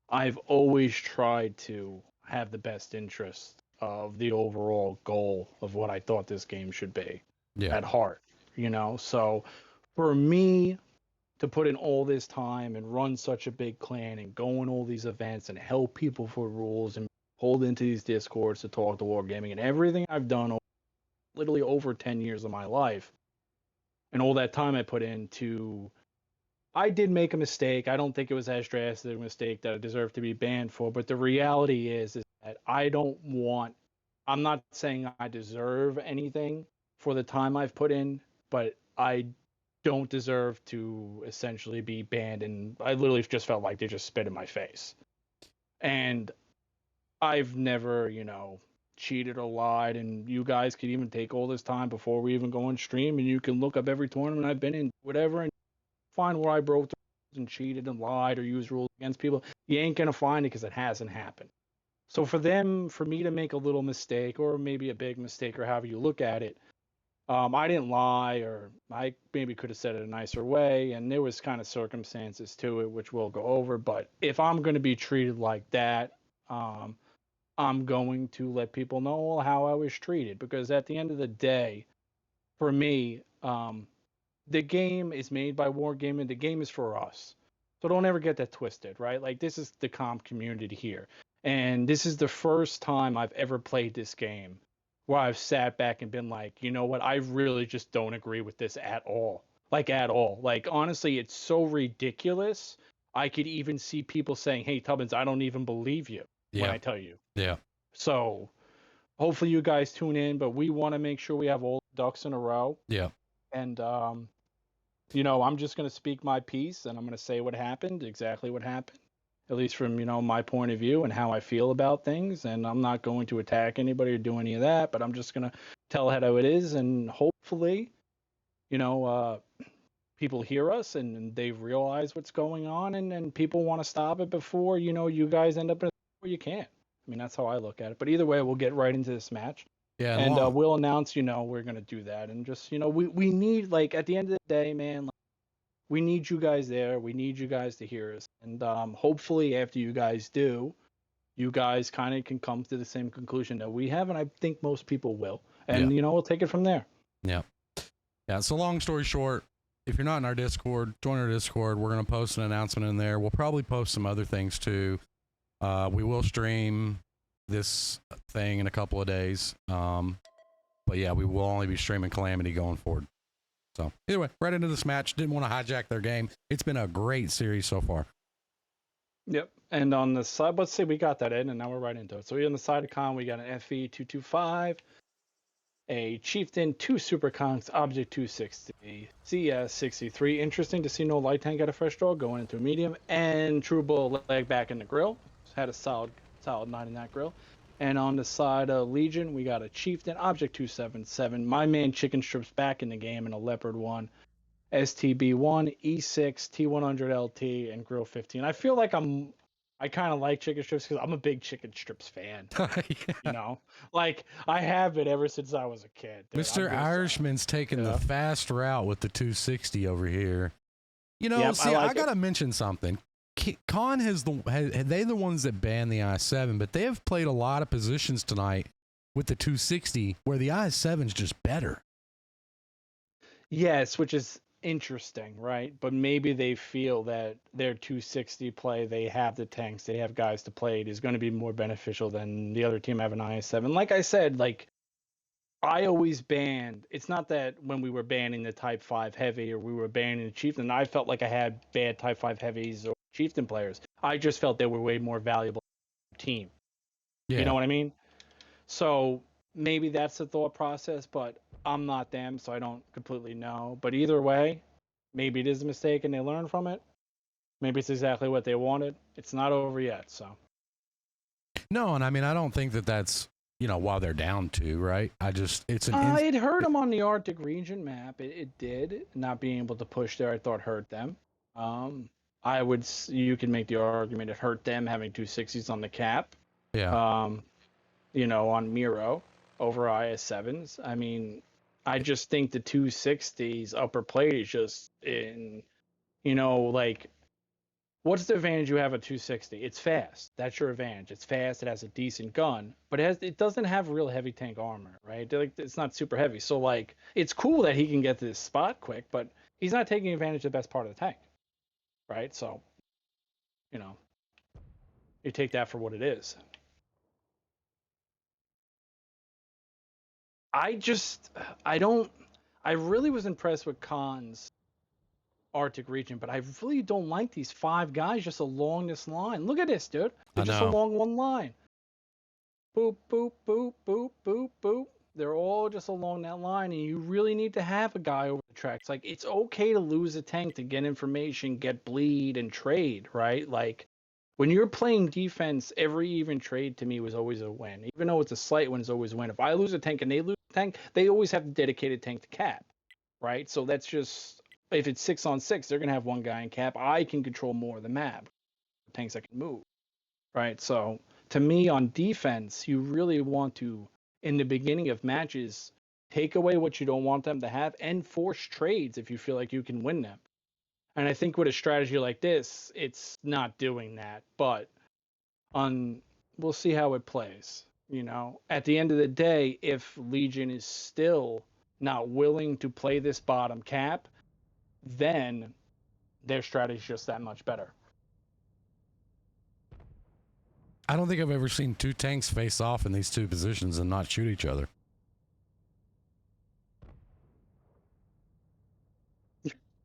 I've always tried to have the best interest of the overall goal of what I thought this game should be at heart, So for me to put in all this time and run such a big clan and go in all these events and help people for rules and hold into these discords to talk to wargaming and everything I've done literally over 10 years of my life, and all that time I put into, I did make a mistake. I don't think it was as drastic a mistake that I deserve to be banned for, but the reality is that I'm not saying I deserve anything for the time I've put in, but I don't deserve to essentially be banned, and I literally just felt like they just spit in my face. And I've never, cheated or lied, and you guys could even take all this time before we even go on stream, and you can look up every tournament I've been in, whatever, and find where I broke the rules and cheated and lied or used rules against people. You ain't gonna find it because it hasn't happened. So for me to make a little mistake, or maybe a big mistake, or however you look at it, I didn't lie, or I maybe could have said it a nicer way, and there was kind of circumstances to it, which we'll go over. But if I'm going to be treated like that, I'm going to let people know how I was treated, because at the end of the day, for me, the game is made by Wargaming. The game is for us. So don't ever get that twisted, right? This is the comp community here. And this is the first time I've ever played this game where I've sat back and been like, you know what? I really just don't agree with this at all. At all. Honestly, it's so ridiculous. I could even see people saying, hey, Tubbins, I don't even believe you when I tell you. Yeah. So hopefully you guys tune in, but we want to make sure we have all ducks in a row. Yeah. And, I'm just going to speak my piece, and I'm going to say what happened, exactly what happened, at least from, my point of view and how I feel about things. And I'm not going to attack anybody or do any of that, but I'm just going to tell it how it is. And hopefully, people hear us and they realize what's going on, and people want to stop it before, you guys end up in a where you can't. I mean, that's how I look at it. But either way, we'll get right into this match. Yeah. And we'll announce, we're going to do that. And just, we need, at the end of the day, man, we need you guys there. We need you guys to hear us. And hopefully after you guys do, you guys kind of can come to the same conclusion that we have. And I think most people will. and we'll take it from there. Yeah. Yeah. So long story short, if you're not in our Discord, join our Discord. We're going to post an announcement in there. We'll probably post some other things too. We will stream this thing in a couple of days. But yeah, we will only be streaming Calamity going forward. So either way, right into this match. Didn't want to hijack their game. It's been a great series so far. Yep. And on the side, let's say we got that in, and now we're right into it. So on the side of Con, we got an FE 225, a Chieftain, 2 Super Conks, Object 260, CS 63. Interesting to see no light tank at a fresh draw going into a medium, and True Bull leg back in the grill. Had a solid 9 in that grill. And on the side of Legion, we got a Chieftain, Object 277, my man Chicken Strips back in the game, and a Leopard 1. STB1, E6, T100 LT, and Grill 15. I feel like I kind of like chicken strips because I'm a big chicken strips fan. Yeah. Like I have it ever since I was a kid. Dude. Mr. Irishman's taking the fast route with the 260 over here. I got to mention something. Con they the ones that banned the i7, but they have played a lot of positions tonight with the 260 where the i7's just better. Yes, which is interesting, right? But maybe they feel that their 260 play, they have the tanks, they have guys to play it, is going to be more beneficial than the other team having i7. Like I said, I always banned. It's not that when we were banning the Type 5 heavy or we were banning the Chieftain, I felt like I had bad Type 5 heavies or Chieftain players. I just felt they were way more valuable team. Yeah. You know what I mean? So maybe that's the thought process, but I'm not them, so I don't completely know. But either way, maybe it is a mistake and they learn from it. Maybe it's exactly what they wanted. It's not over yet, so. No, and I mean, I don't think that's, while they're down 2, right? It hurt them on the Arctic region map. It did. Not being able to push there, I thought hurt them. You can make the argument it hurt them having 260s on the cap. Yeah. On Miro over IS7s. I mean, I just think the 260s upper plate is just what's the advantage you have at 260? It's fast. That's your advantage. It's fast. It has a decent gun, but it doesn't have real heavy tank armor, right? It's not super heavy. So it's cool that he can get to this spot quick, but he's not taking advantage of the best part of the tank, right? So, you take that for what it is. I really was impressed with Khan's Arctic region, but I really don't like these 5 guys just along this line. Look at this, dude. They're just along one line. Boop, boop, boop, boop, boop, boop. They're all just along that line, and you really need to have a guy over the tracks. It's okay to lose a tank to get information, get bleed, and trade, right? When you're playing defense, every even trade to me was always a win. Even though it's a slight win, it's always a win. If I lose a tank and they lose a tank, they always have the dedicated tank to cap, right? So that's just, if it's 6-on-6, they're going to have one guy in cap. I can control more of the map. Tanks I can move, right? So to me, on defense, you really want to, in the beginning of matches, take away what you don't want them to have and force trades if you feel like you can win them. And I think with a strategy like this, it's not doing that. But we'll see how it plays. At the end of the day, if Legion is still not willing to play this bottom cap, then their strategy is just that much better. I don't think I've ever seen 2 tanks face off in these 2 positions and not shoot each other.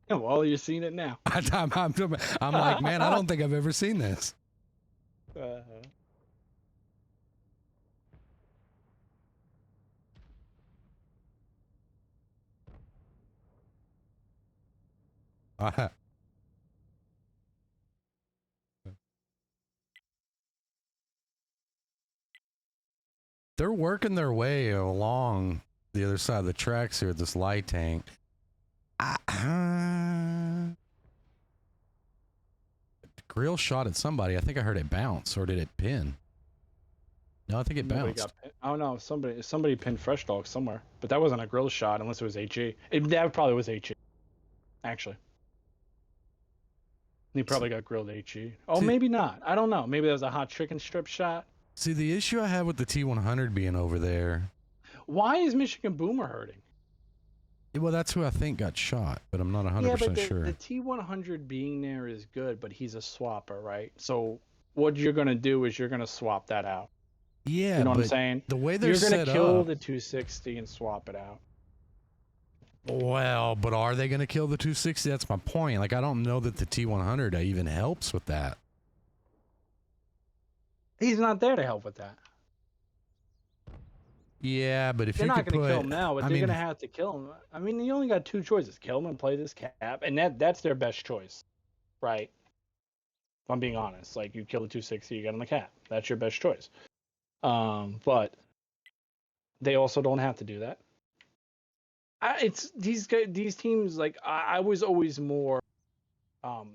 Well, you're seeing it now. I'm like, man, I don't think I've ever seen this. They're working their way along the other side of the tracks here, this light tank. Grill shot at somebody. I think I heard it bounce, or did it pin? No, I think it bounced. Oh no, somebody pinned Fresh Dog somewhere, but that wasn't a grill shot unless it was HE. That probably was HE, actually. He probably got grilled HE. Oh, maybe not. I don't know. Maybe that was a hot chicken strip shot. See, the issue I have with the T100 being over there. Why is Michigan Boomer hurting? Well, that's who I think got shot, but I'm not 100% Yeah, but sure. the T100 being there is good, but he's a swapper, right? So what you're gonna do is you're gonna swap that out. Yeah, You know what I'm but saying? the way they're You're gonna set kill up, the 260 and swap it out. well, but are they going to kill the 260? That's my point. Like, I don't know that the T100 even helps with that. He's not there to help with that. Yeah, but if They're you not could going to put, kill him now, but I they're mean, going to have to kill him. I mean, you only got two choices: kill him and play this cap, and that's their best choice, right? If I'm being honest, like you kill the 260, you get on the cap. That's your best choice. But they also don't have to do that. It's these teams. Like I was always more, um,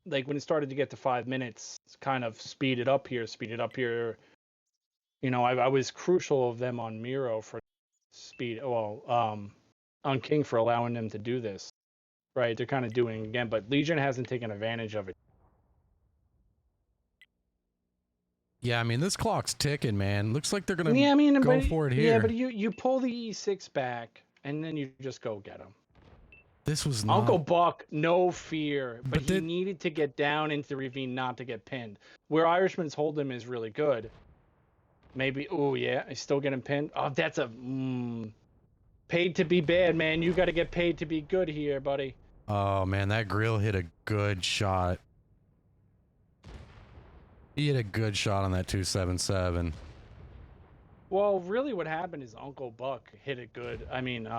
like when it started to get to 5 minutes, kind of speed it up here, speed it up here. You know, I was crucial of them on Miro for speed. Well, on King for allowing them to do this. Right, they're kind of doing it again, but Legion hasn't taken advantage of it. yeah, I mean, this clock's ticking, man. Looks like they're going to Yeah, I mean, go but for it yeah, here. but you pull the E6 back and then you just go get him. This was not... Uncle Buck, no fear, but he did... needed to get down into the ravine not to get pinned. Where Irishman's hold him is really good. Maybe, oh yeah, he's still getting pinned. Oh, that's a paid to be bad, man. You got to get paid to be good here, buddy. Oh man, that grill hit a good shot. He hit a good shot on that 277. Well, really what happened is Uncle Buck hit it good. I mean,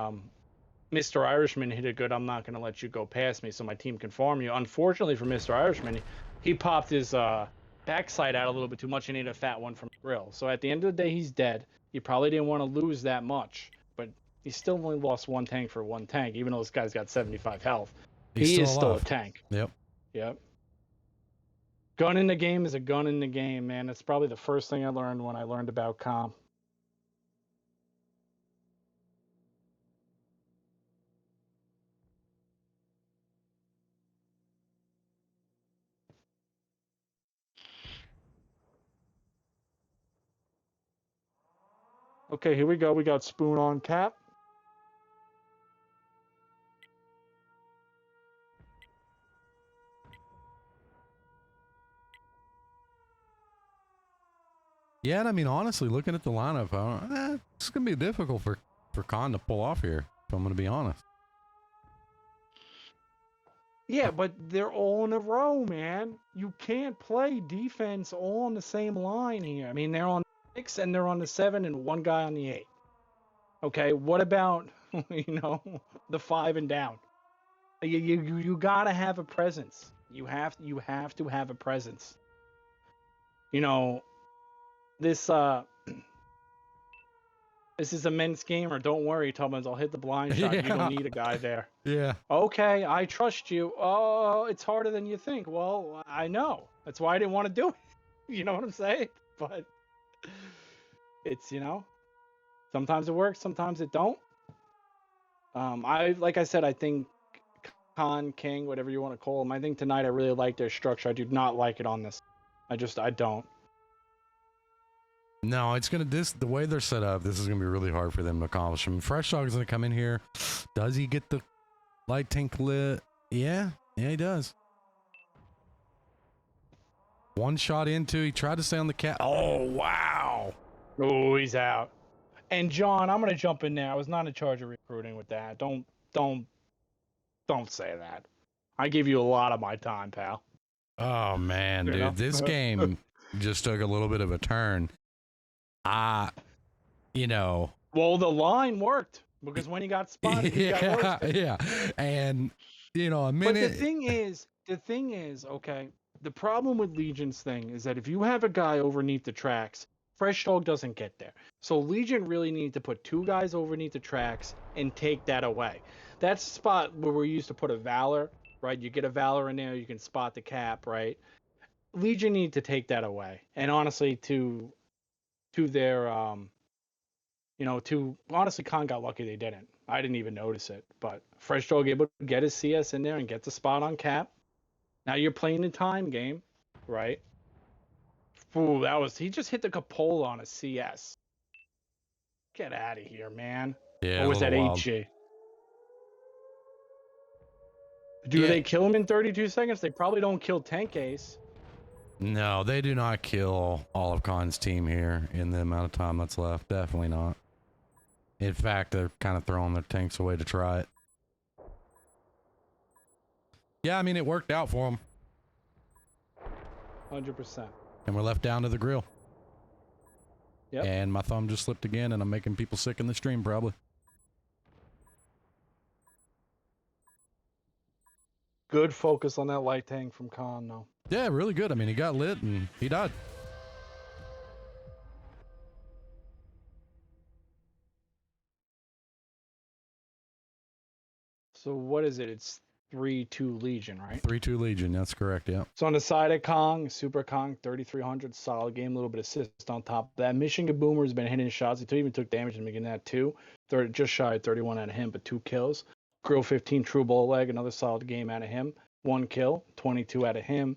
Mr. Irishman hit it good. I'm not going to let you go past me so my team can farm you. Unfortunately for Mr. Irishman, he popped his backside out a little bit too much and ate a fat one from the grill. So at the end of the day, he's dead. You probably didn't want to lose that much, but he still only lost one tank for one tank, even though this guy's got 75 health. He is still a tank. Yep. Yep. Gun in the game is a gun in the game, man. That's probably the first thing I learned when I learned about comm. Okay, here we go. We got Spoon on cap. Yeah, and I mean, honestly, looking at the lineup, it's going to be difficult for Khan to pull off here, if I'm going to be honest. Yeah, but they're all in a row, man. You can't play defense all on the same line here. I mean, they're on 6 and they're on the 7 and one guy on the 8. Okay, what about, the 5 and down? You gotta have a presence. You have to have a presence. You know, this this is a men's gamer. Don't worry, Tubbins. I'll hit the blind shot. Yeah. You don't need a guy there. Yeah. Okay, I trust you. Oh, it's harder than you think. Well, I know. That's why I didn't want to do it. You know what I'm saying? But it's, sometimes it works, sometimes it don't. Like I said, I think Khan, King, whatever you want to call them, I think tonight I really like their structure. I do not like it on this. I don't. No, it's going to, the way they're set up, this is going to be really hard for them to accomplish. I mean, Fresh Dog is going to come in here. Does he get the light tank lit? Yeah, he does. One shot into, he tried to stay on the cat. Oh, wow. Oh, he's out. And John, I'm going to jump in there. I was not in charge of recruiting with that. Don't say that. I give you a lot of my time, pal. Oh, man, dude. This game just took a little bit of a turn. Well, the line worked because when he got spotted, he got roasted. Yeah. And, a minute. But the thing is, okay, the problem with Legion's thing is that if you have a guy overneath the tracks, Fresh Dog doesn't get there. So Legion really need to put two guys overneath the tracks and take that away. That's the spot where we used to put a Valor, right? You get a Valor in there, you can spot the cap, right? Legion need to take that away. And honestly, to their honestly, Khan got lucky they didn't. I didn't even notice it, but Fresh Dog able to get his CS in there and get the spot on cap. Now you're playing the time game, right? Ooh, he just hit the cupola on a CS. Get out of here, man. Yeah, Or a was that little wild. HG? Do Yeah. they kill him in 32 seconds? They probably don't kill Tank Ace. No, they do not kill all of Khan's team here in the amount of time that's left. Definitely not. In fact, they're kind of throwing their tanks away to try it. Yeah, I mean, it worked out for them. 100%. And we're left down to the grill. Yep. And my thumb just slipped again, and I'm making people sick in the stream, probably. Good focus on that light tank from Khan, though. Yeah, really good. I mean, he got lit, and he died. So what is it? It's 3-2 Legion, right? 3-2 Legion, that's correct, yeah. So on the side of Kong, Super Kong, 3,300, solid game, a little bit of assist on top of that. Michigan Boomer has been hitting shots. He even took damage in the beginning of that too. Just shy of 31 out of him, but 2 kills. Grill 15, True Bull Leg, another solid game out of him. 1 kill, 22 out of him.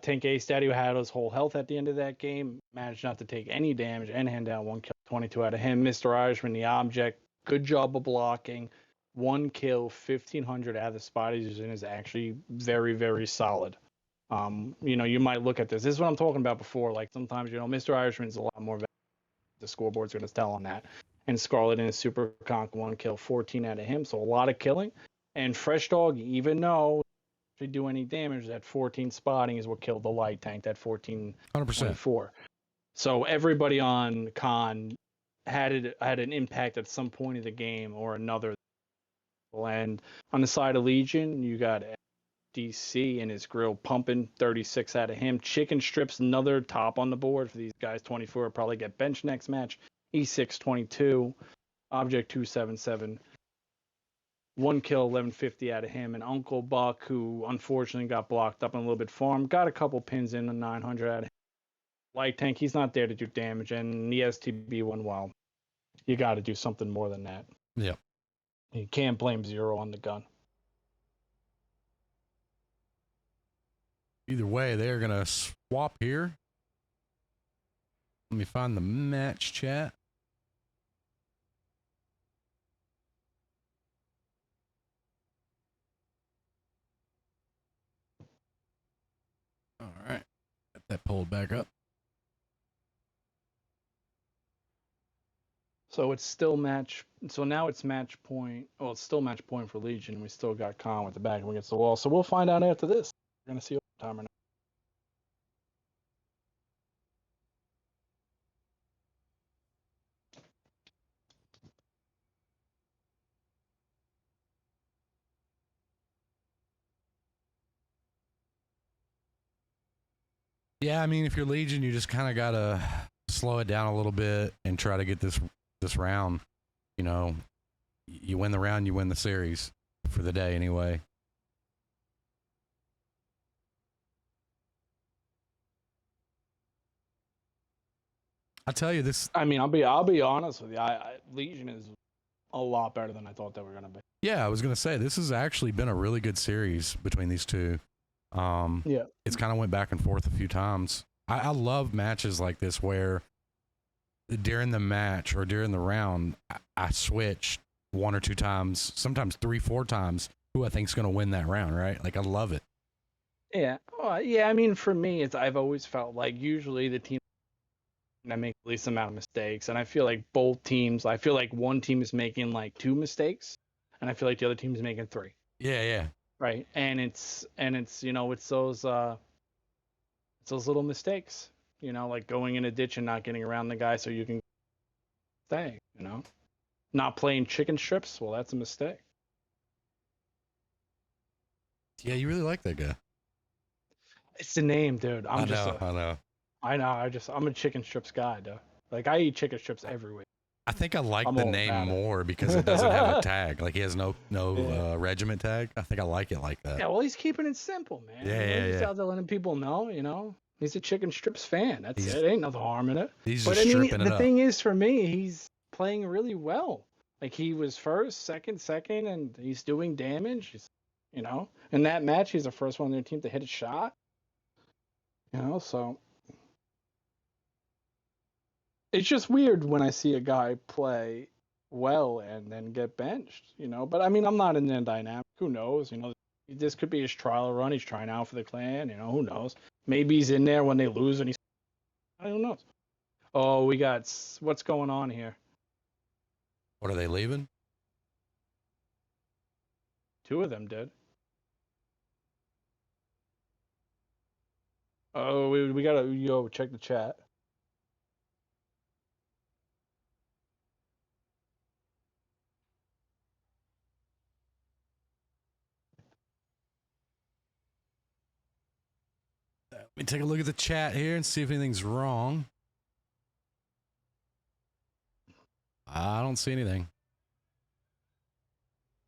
Tank Ace Daddy, who had his whole health at the end of that game, managed not to take any damage and hand down 1 kill, 22 out of him. Mr. Irishman, the object, good job of blocking. 1 kill, 1,500 out of the spot he's in is actually very, very solid. You know, you might look at this. This is what I'm talking about before. Like sometimes, you know, Mr. Irishman's a lot more valuable. The scoreboard's going to tell on that. And Scarlet in his Super Conk, 1 kill, 14 out of him. So a lot of killing. And Fresh Dog, even though he do any damage, that 14 spotting is what killed the light tank, that 14 24. So everybody on Con had an impact at some point of the game or another. And on the side of Legion, you got DC and his grill pumping, 36 out of him. Chicken Strips, another top on the board for these guys, 24. Probably get bench next match. E6, 22. Object 277. 1 kill, 1150 out of him. And Uncle Buck, who unfortunately got blocked up and a little bit farm, got a couple pins in the 900 out of him. Light tank, he's not there to do damage. And the STB went well. You got to do something more than that. Yeah. You can't blame Zero on the gun. Either way, they're going to swap here. Let me find the match chat. All right. Got that pulled back up. So it's still match. So now it's match point. Well, it's still match point for Legion. We still got Khan with the back against the wall. So we'll find out after this. We're gonna see overtime or not. Yeah, I mean, if you're Legion, you just kind of got to slow it down a little bit and try to get this round. You know, you win the round, you win the series for the day anyway. I tell you this. I mean, I'll be honest with you. Legion is a lot better than I thought they were gonna be. Yeah, I was gonna say this has actually been a really good series between these two. Yeah, it's kind of went back and forth a few times. I love matches like this where during the match or during the round, I switch 1 or 2 times, sometimes 3, 4 times, who I think's going to win that round, right? Like, I love it. yeah, yeah. I mean, for me, I've always felt like usually the team that make the least amount of mistakes, and I feel like both teams. I feel like one team is making like 2 mistakes, and I feel like the other team is making 3. Yeah, yeah. Right, and it's you know it's those little mistakes, you know, like going in a ditch and not getting around the guy so you can stay, you know, not playing chicken strips. Well, that's a mistake. Yeah, you really like that guy. It's the name, dude. I know. I'm a chicken strips guy, dude. Like I eat chicken strips every week. I think I like the name more because it doesn't have a tag. Like he has no regiment tag. I think I like it like that. Yeah, well, he's keeping it simple, man. He's out there letting people know, you know, he's a chicken strips fan. That's it. Ain't nothing harm in it. He's just stripping it up. The thing is, for me, he's playing really well. Like he was first, second, and he's doing damage. You know, in that match, he's the first one on their team to hit a shot. You know, so. It's just weird when I see a guy play well and then get benched, But I mean, I'm not in the dynamic. Who knows? This could be his trial run. He's trying out for the clan. Who knows? Maybe he's in there when they lose and he's. I don't know. Oh, we got what's going on here? What, are they leaving? Two of them did. Oh, we gotta check the chat. Let me take a look at the chat here and see if anything's wrong. I don't see anything.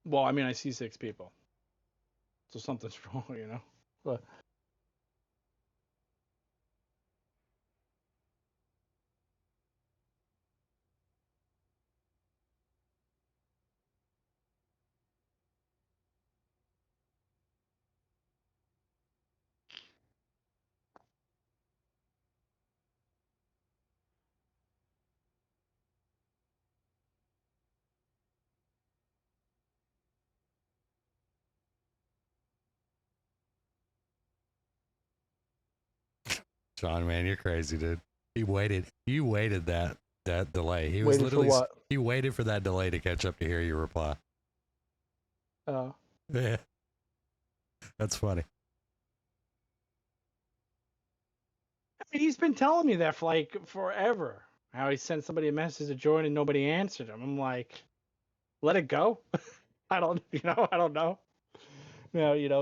Well, I mean, I see 6 people, so something's wrong, But John, man, you're crazy, dude. He waited. You waited that delay. He was waited for literally. what? He waited for that delay to catch up to hear your reply. Yeah, that's funny. I mean, he's been telling me that for like forever. How he sent somebody a message to join and nobody answered him. I'm like, let it go. I don't, I don't know.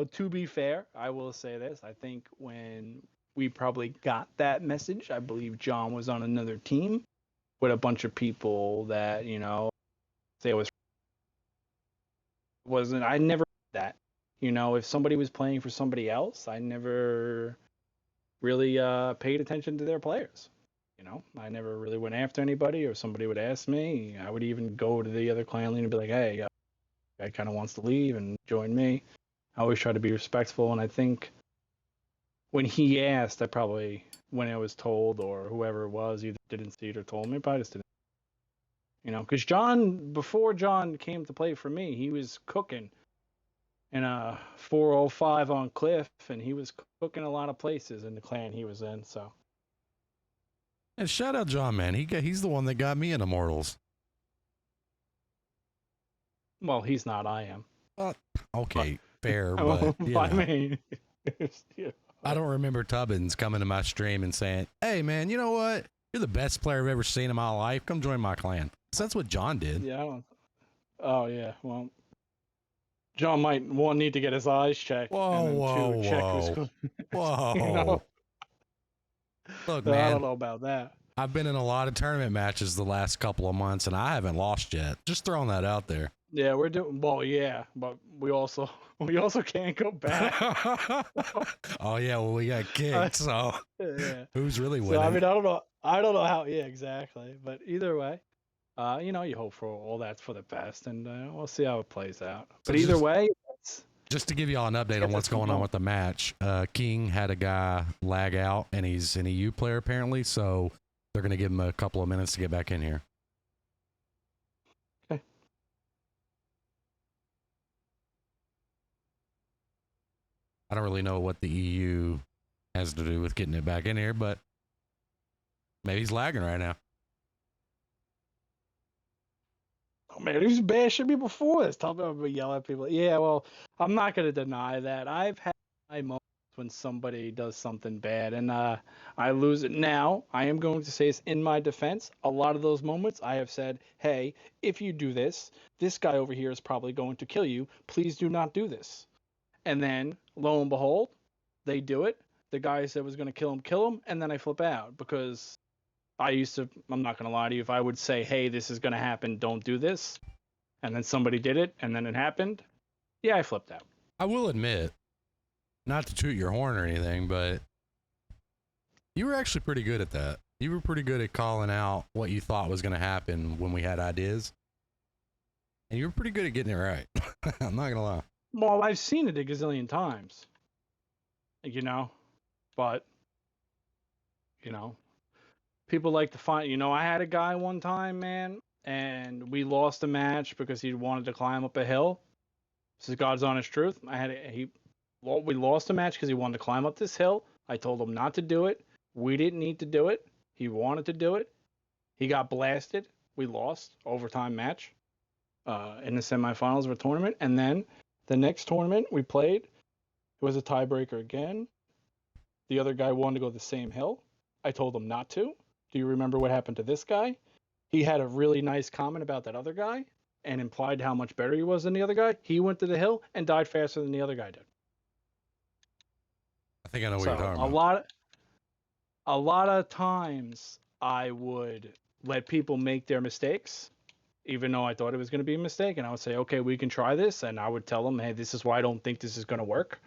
To be fair, I will say this. I think when we probably got that message, I believe John was on another team with a bunch of people that, say it wasn't, I never did that. If somebody was playing for somebody else, I never really paid attention to their players. I never really went after anybody, or somebody would ask me. I would even go to the other clan leader and be like, hey, guy kind of wants to leave and join me. I always try to be respectful, and I think when he asked, I probably, when I was told, or whoever it was, either didn't see it or told me, but I just didn't. Because John, before John came to play for me, he was cooking in a 405 on Cliff, and he was cooking a lot of places in the clan he was in. So, And shout out John, man. He's the one that got me in Immortals. well, he's not. I am. Okay, fair, but I mean, I don't remember Tubbins coming to my stream and saying, "Hey, man, you know what? You're the best player I've ever seen in my life. Come join my clan." So that's what John did. Yeah. Oh yeah. Well, John might one need to get his eyes checked, and then two check who's. Whoa. Look, So man. I don't know about that. I've been in a lot of tournament matches the last couple of months, and I haven't lost yet. Just throwing that out there. Yeah, we're doing well. Yeah, but we also can't go back. Oh yeah, well we got kicked. So yeah. Who's really winning? So I mean, I don't know. I don't know how. Yeah, exactly. But either way, you hope for all that's for the best, and we'll see how it plays out. So But either way, just to give you all an update on what's going on with the match, King had a guy lag out, and he's an EU player apparently, so they're going to give him a couple of minutes to get back in here. Okay. I don't really know what the EU has to do with getting it back in here, but maybe he's lagging right now. Oh man, he was bashing me before this. Tell me I'm gonna yell at people. Yeah, well, I'm not gonna deny that. I've had my moments when somebody does something bad, and I lose it. Now, I am going to say this in my defense. A lot of those moments, I have said, "Hey, if you do this, this guy over here is probably going to kill you. Please do not do this." And then, lo and behold, they do it. The guy said was going to kill him, and then I flip out because I'm not going to lie to you, if I would say, hey, this is going to happen, don't do this, and then somebody did it, and then it happened, yeah, I flipped out. I will admit, not to toot your horn or anything, but you were actually pretty good at that. You were pretty good at calling out what you thought was going to happen when we had ideas. And you were pretty good at getting it right. I'm not going to lie. Well, I've seen it a gazillion times, but, people like to find. You know, I had a guy one time, man, and we lost a match because he wanted to climb up a hill. This is God's honest truth. We lost a match because he wanted to climb up this hill. I told him not to do it. We didn't need to do it. He wanted to do it. He got blasted. We lost overtime match in the semifinals of a tournament, and then the next tournament we played, it was a tiebreaker again. The other guy wanted to go the same hill. I told him not to. Do you remember what happened to this guy? He had a really nice comment about that other guy and implied how much better he was than the other guy. He went to the hill and died faster than the other guy did. I think I know what So you're talking about. a lot of times I would let people make their mistakes, even though I thought it was going to be a mistake, and I would say, okay, we can try this, and I would tell them, hey, this is why I don't think this is going to work,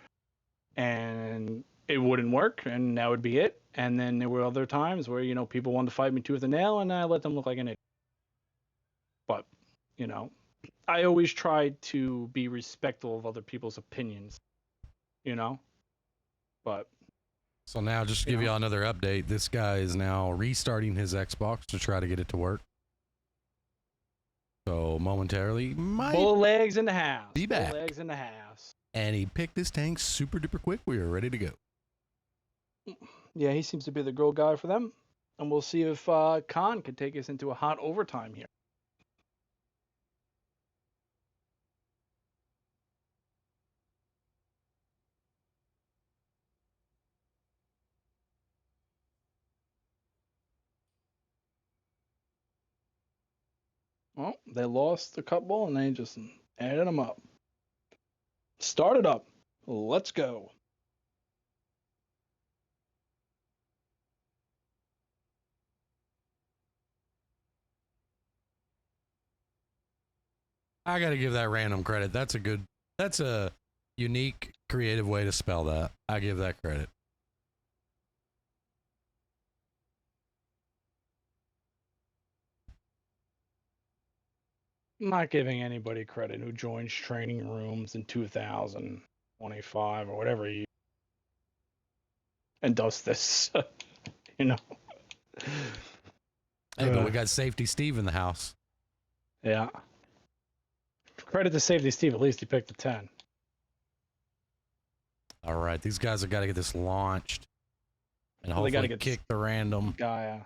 and it wouldn't work, and that would be it. And then there were other times where, you know, people wanted to fight me tooth and nail, and I let them look like an idiot. But, you know, I always tried to be respectful of other people's opinions, you know? But So now, just to give Yeah. y'all another update, this guy is now restarting his Xbox to try to get it to work. So momentarily, might bull legs in the house. be back. Bull legs in the house. And he picked his tank super duper quick. We are ready to go. Yeah, he seems to be the go guy for them. And we'll see if Khan can take us into a hot overtime here. Well, they lost a couple and they just added them up. Started up. Let's go. I got to give that random credit. That's a unique, creative way to spell that. I give that credit. I'm not giving anybody credit who joins training rooms in 2025 or whatever year and does this. You know. Hey, but we got Safety Steve in the house. Yeah. Credit to Safety Steve. At least he picked a 10. All right, these guys have got to get this launched and Well, they gotta hopefully get kick the random. Gaia.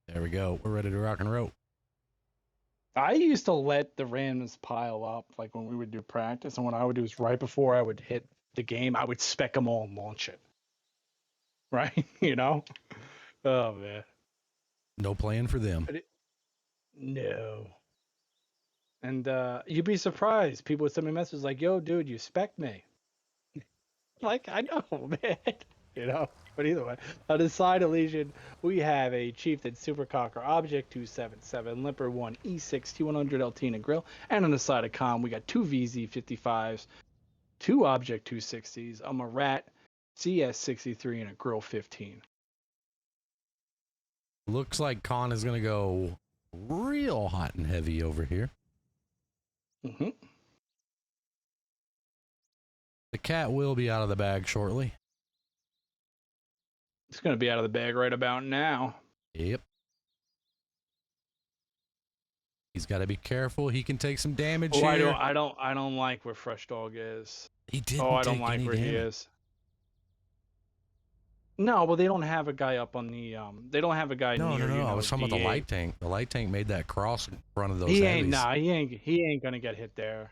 There we go. We're ready to rock and roll. I used to let the randoms pile up, like when we would do practice, and what I would do is right before I would hit the game, I would spec them all and launch it. Right? You know? Oh, man. No plan for them. No. And you'd be surprised. People would send me messages like, yo, dude, you spec me. Like, I know, man. You know? But either way, on the side of Legion, we have a Chieftain Supercocker Object 277, Limper 1 E6 T100 LT and a grill. And on the side of Com, we got two VZ55s, two Object 260s, a Marat CS63, and a grill 15. Looks like Khan is going to go real hot and heavy over here. Mm-hmm. The cat will be out of the bag shortly. It's going to be out of the bag right about now. Yep. He's got to be careful. He can take some damage Oh, here. I don't like where Fresh Dog is. He didn't Oh, I take don't like any where he damage. is. No, well, they don't have a guy up on the they don't have a guy No, near no, you. no. I know, was talking about the D8. light tank. The light tank made that cross in front of those He heavies. ain't gonna get hit there.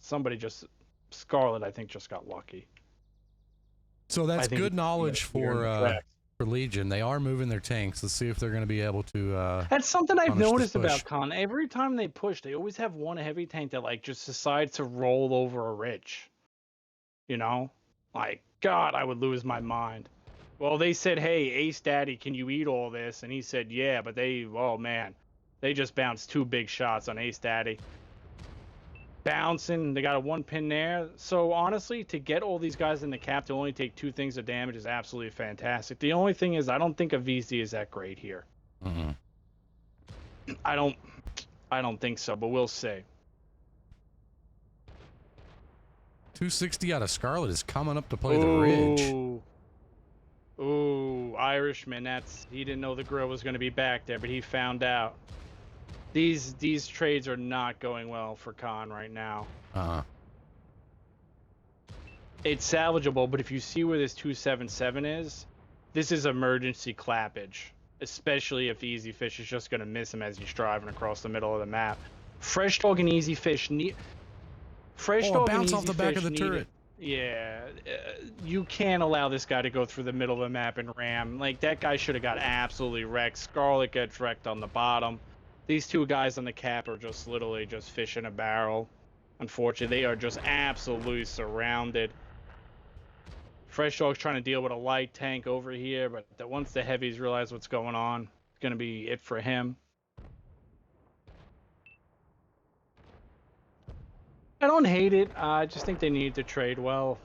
Somebody just Scarlet, I think, just got lucky. So that's think good knowledge you're for correct. Legion. They are moving their tanks. Let's see if they're going to be able to. That's something I've punish this noticed push. about Con. Every time they push, they always have one heavy tank that like just decides to roll over a ridge. You know, like God, I would lose my mind. Well, they said, "Hey, Ace Daddy, can you eat all this?" And he said, "Yeah," but oh man, they just bounced two big shots on Ace Daddy. Bouncing, they got a one pin there. So honestly, to get all these guys in the cap to only take two things of damage is absolutely fantastic. The only thing is, I don't think a VZ is that great here. Mm-hmm. I don't think so, but we'll see. 260 out of Scarlet is coming up to play the ridge. Ooh, Irishman. He didn't know the grill was going to be back there, but he found out. These trades are not going well for Khan right now. It's salvageable, but if you see where this 277 is, this is emergency clappage, especially if Easy Fish is just going to miss him as he's driving across the middle of the map. Fresh Dog and Easy Fish bounce off the back of the turret. Yeah, you can't allow this guy to go through the middle of the map and ram. Like, that guy should have got absolutely wrecked. Scarlet gets wrecked on the bottom. These two guys on the cap are just literally just fish in a barrel. Unfortunately, they are just absolutely surrounded. Fresh Dog's trying to deal with a light tank over here, but once the heavies realize what's going on, it's going to be it for him. I don't hate it. I just think they need to trade well.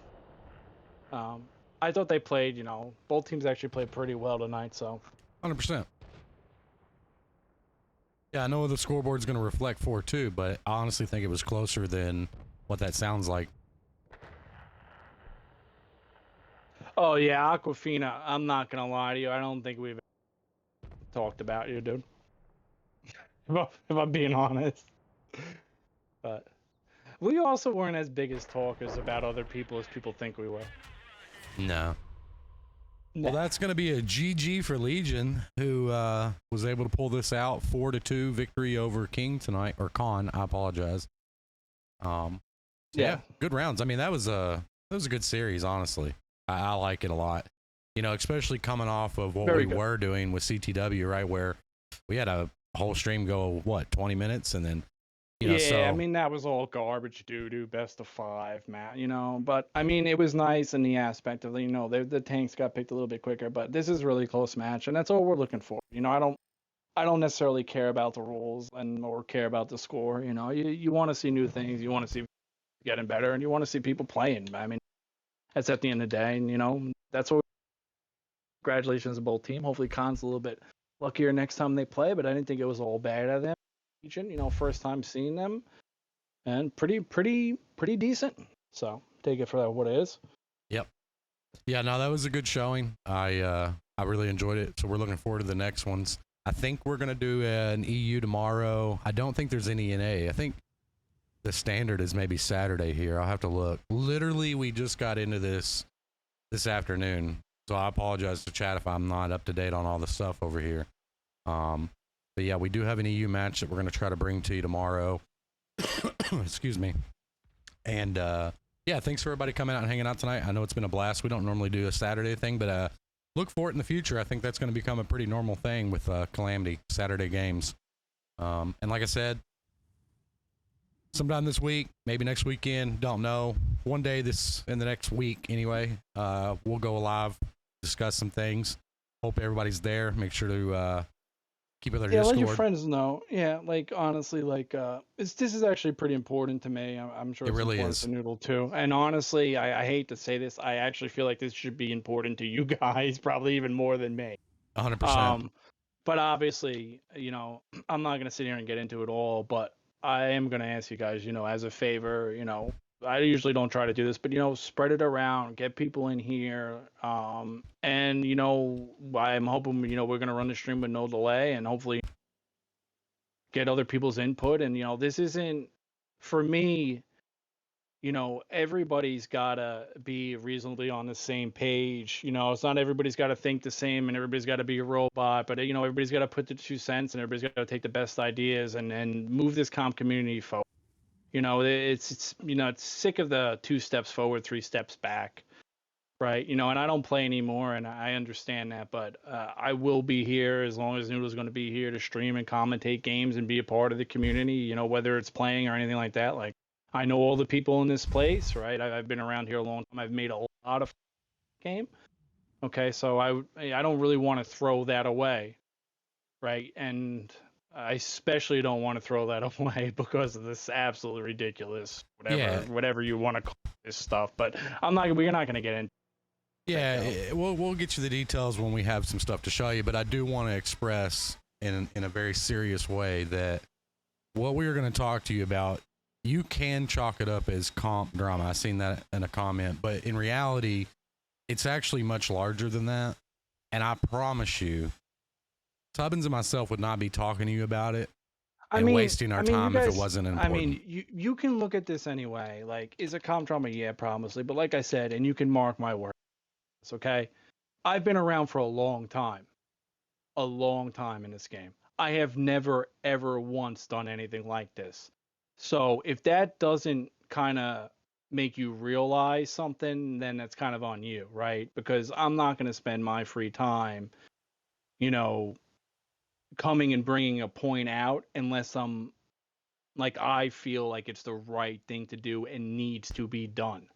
I thought they played, both teams actually played pretty well tonight, so. 100%. Yeah, I know the scoreboard's going to reflect 4-2, but I honestly think it was closer than what that sounds like. Oh, yeah, Aquafina, I'm not going to lie to you. I don't think we've talked about you, dude. If I'm being honest. But we also weren't as big as talkers about other people as people think we were. No. Well, that's going to be a GG for Legion, who was able to pull this out. 4-2 victory over King tonight, or Khan. I apologize. Yeah, good rounds. I mean, that was a good series, honestly. I like it a lot. Especially coming off of what we were doing with CTW, right, where we had a whole stream go 20 minutes, and then I mean, that was all garbage doo-doo, best of 5, Matt, but I mean, it was nice in the aspect of, the tanks got picked a little bit quicker, but this is a really close match, and that's all we're looking for. I don't necessarily care about the rules or care about the score. You want to see new things, you want to see getting better, and you want to see people playing. I mean, that's at the end of the day, and that's what. Congratulations to both teams. Hopefully, Khan's a little bit luckier next time they play, but I didn't think it was all bad of them. First time seeing them, and pretty decent. So take it for what it is. Yep. Yeah, no, that was a good showing. I really enjoyed it. So we're looking forward to the next ones. I think we're gonna do an EU tomorrow. I don't think there's any NA. I think the standard is maybe Saturday here. I'll have to look. Literally, we just got into this afternoon, so I apologize to chat if I'm not up to date on all the stuff over here. But yeah, we do have an EU match that we're going to try to bring to you tomorrow. Excuse me. And yeah, thanks for everybody coming out and hanging out tonight. I know it's been a blast. We don't normally do a Saturday thing, but look for it in the future. I think that's going to become a pretty normal thing with Calamity Saturday games. And like I said, sometime this week, maybe next weekend, don't know. One day in the next week anyway, we'll go live, discuss some things. Hope everybody's there. Make sure to keep with our Discord. Let your friends know. Yeah, honestly, this is actually pretty important to me. I'm sure it's really important is to Noodle too. And honestly, I hate to say this, I actually feel like this should be important to you guys, probably even more than me. 100%. But obviously, I'm not gonna sit here and get into it all, but I am gonna ask you guys, as a favor, I usually don't try to do this, but spread it around, get people in here, and I'm hoping we're gonna run the stream with no delay, and hopefully get other people's input. And this isn't for me. Everybody's gotta be reasonably on the same page. It's not everybody's gotta think the same, and everybody's gotta be a robot, but everybody's gotta put the 2 cents, and everybody's gotta take the best ideas and move this comp community forward. It's sick of the 2 steps forward, 3 steps back, right? And I don't play anymore, and I understand that, but I will be here as long as Noodle's going to be here to stream and commentate games and be a part of the community, whether it's playing or anything like that. I know all the people in this place, right? I've been around here a long time. I've made a lot of game. Okay, so I don't really want to throw that away, right? And I especially don't want to throw that away because of this absolutely ridiculous whatever you want to call this stuff. But we're not going to get into. Yeah, we'll get you the details when we have some stuff to show you. But I do want to express in a very serious way that what we are going to talk to you about, you can chalk it up as comp drama. I seen that in a comment, but in reality, it's actually much larger than that. And I promise you, Tubbins and myself would not be talking to you about it and wasting our time if it wasn't important. I mean, you can look at this anyway. Like, is it comp trauma? Yeah, probably. But like I said, and you can mark my words, okay? I've been around for a long time in this game. I have never, ever once done anything like this. So if that doesn't kind of make you realize something, then that's kind of on you, right? Because I'm not going to spend my free time, you know, coming and bringing a point out unless I'm like I feel like it's the right thing to do and needs to be done.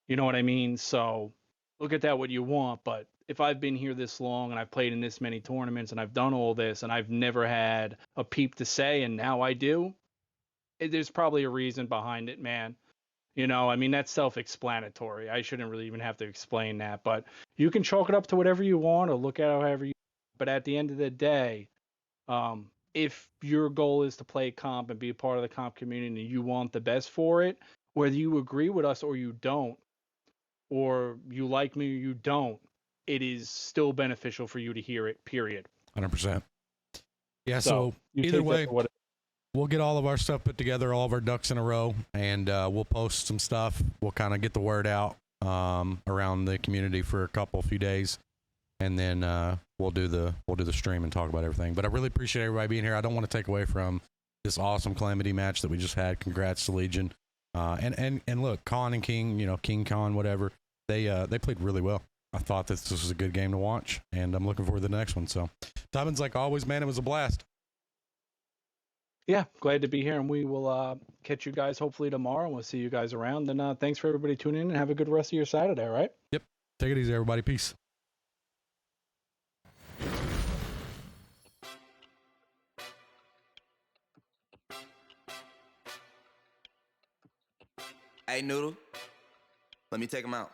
You know what I mean? So look at that what you want, but if I've been here this long and I've played in this many tournaments and I've done all this and I've never had a peep to say and now I do, there's probably a reason behind it, man. You know, I mean, that's self-explanatory. I shouldn't really even have to explain that, but you can chalk it up to whatever you want or look at it however you. But at the end of the day, if your goal is to play comp and be a part of the comp community and you want the best for it, whether you agree with us or you don't, or you like me or you don't, it is still beneficial for you to hear it, period. 100%. Yeah, so either way, we'll get all of our stuff put together, all of our ducks in a row, and we'll post some stuff. We'll kind of get the word out around the community for a few days, and then we'll do the stream and talk about everything. But I really appreciate everybody being here. I don't want to take away from this awesome Calamity match that we just had. Congrats to Legion. And look, Con and King, you know, King Con, whatever, they played really well. I thought this was a good game to watch, and I'm looking forward to the next one. So, Tubbins, like always, man, it was a blast. Yeah, glad to be here, and we will catch you guys hopefully tomorrow, and we'll see you guys around. And thanks for everybody tuning in, and have a good rest of your Saturday, all right? Yep. Take it easy, everybody. Peace. Hey, Noodle, let me take him out.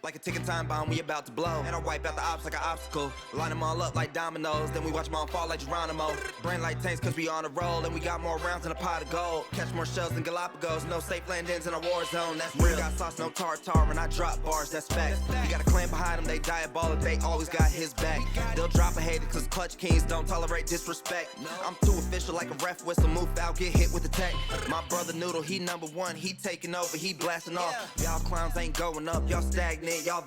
Like a ticking time bomb, we about to blow. And I wipe out the ops like an obstacle. Line them all up like dominoes. Then we watch them all fall like Geronimo. Brain like tanks cause we on a roll. And we got more rounds in a pot of gold. Catch more shells than Galapagos. No safe landings in a war zone. That's real. Got sauce, no tartar. And I drop bars, that's fact. We got a clan behind them, they diabolic. They always got his back. They'll drop a hater cause clutch kings don't tolerate disrespect. I'm too official like a ref whistle. Move foul, get hit with the tech. My brother Noodle, he #1. He taking over, he blasting off. Y'all clowns ain't going up. Y'all stagnant. Y'all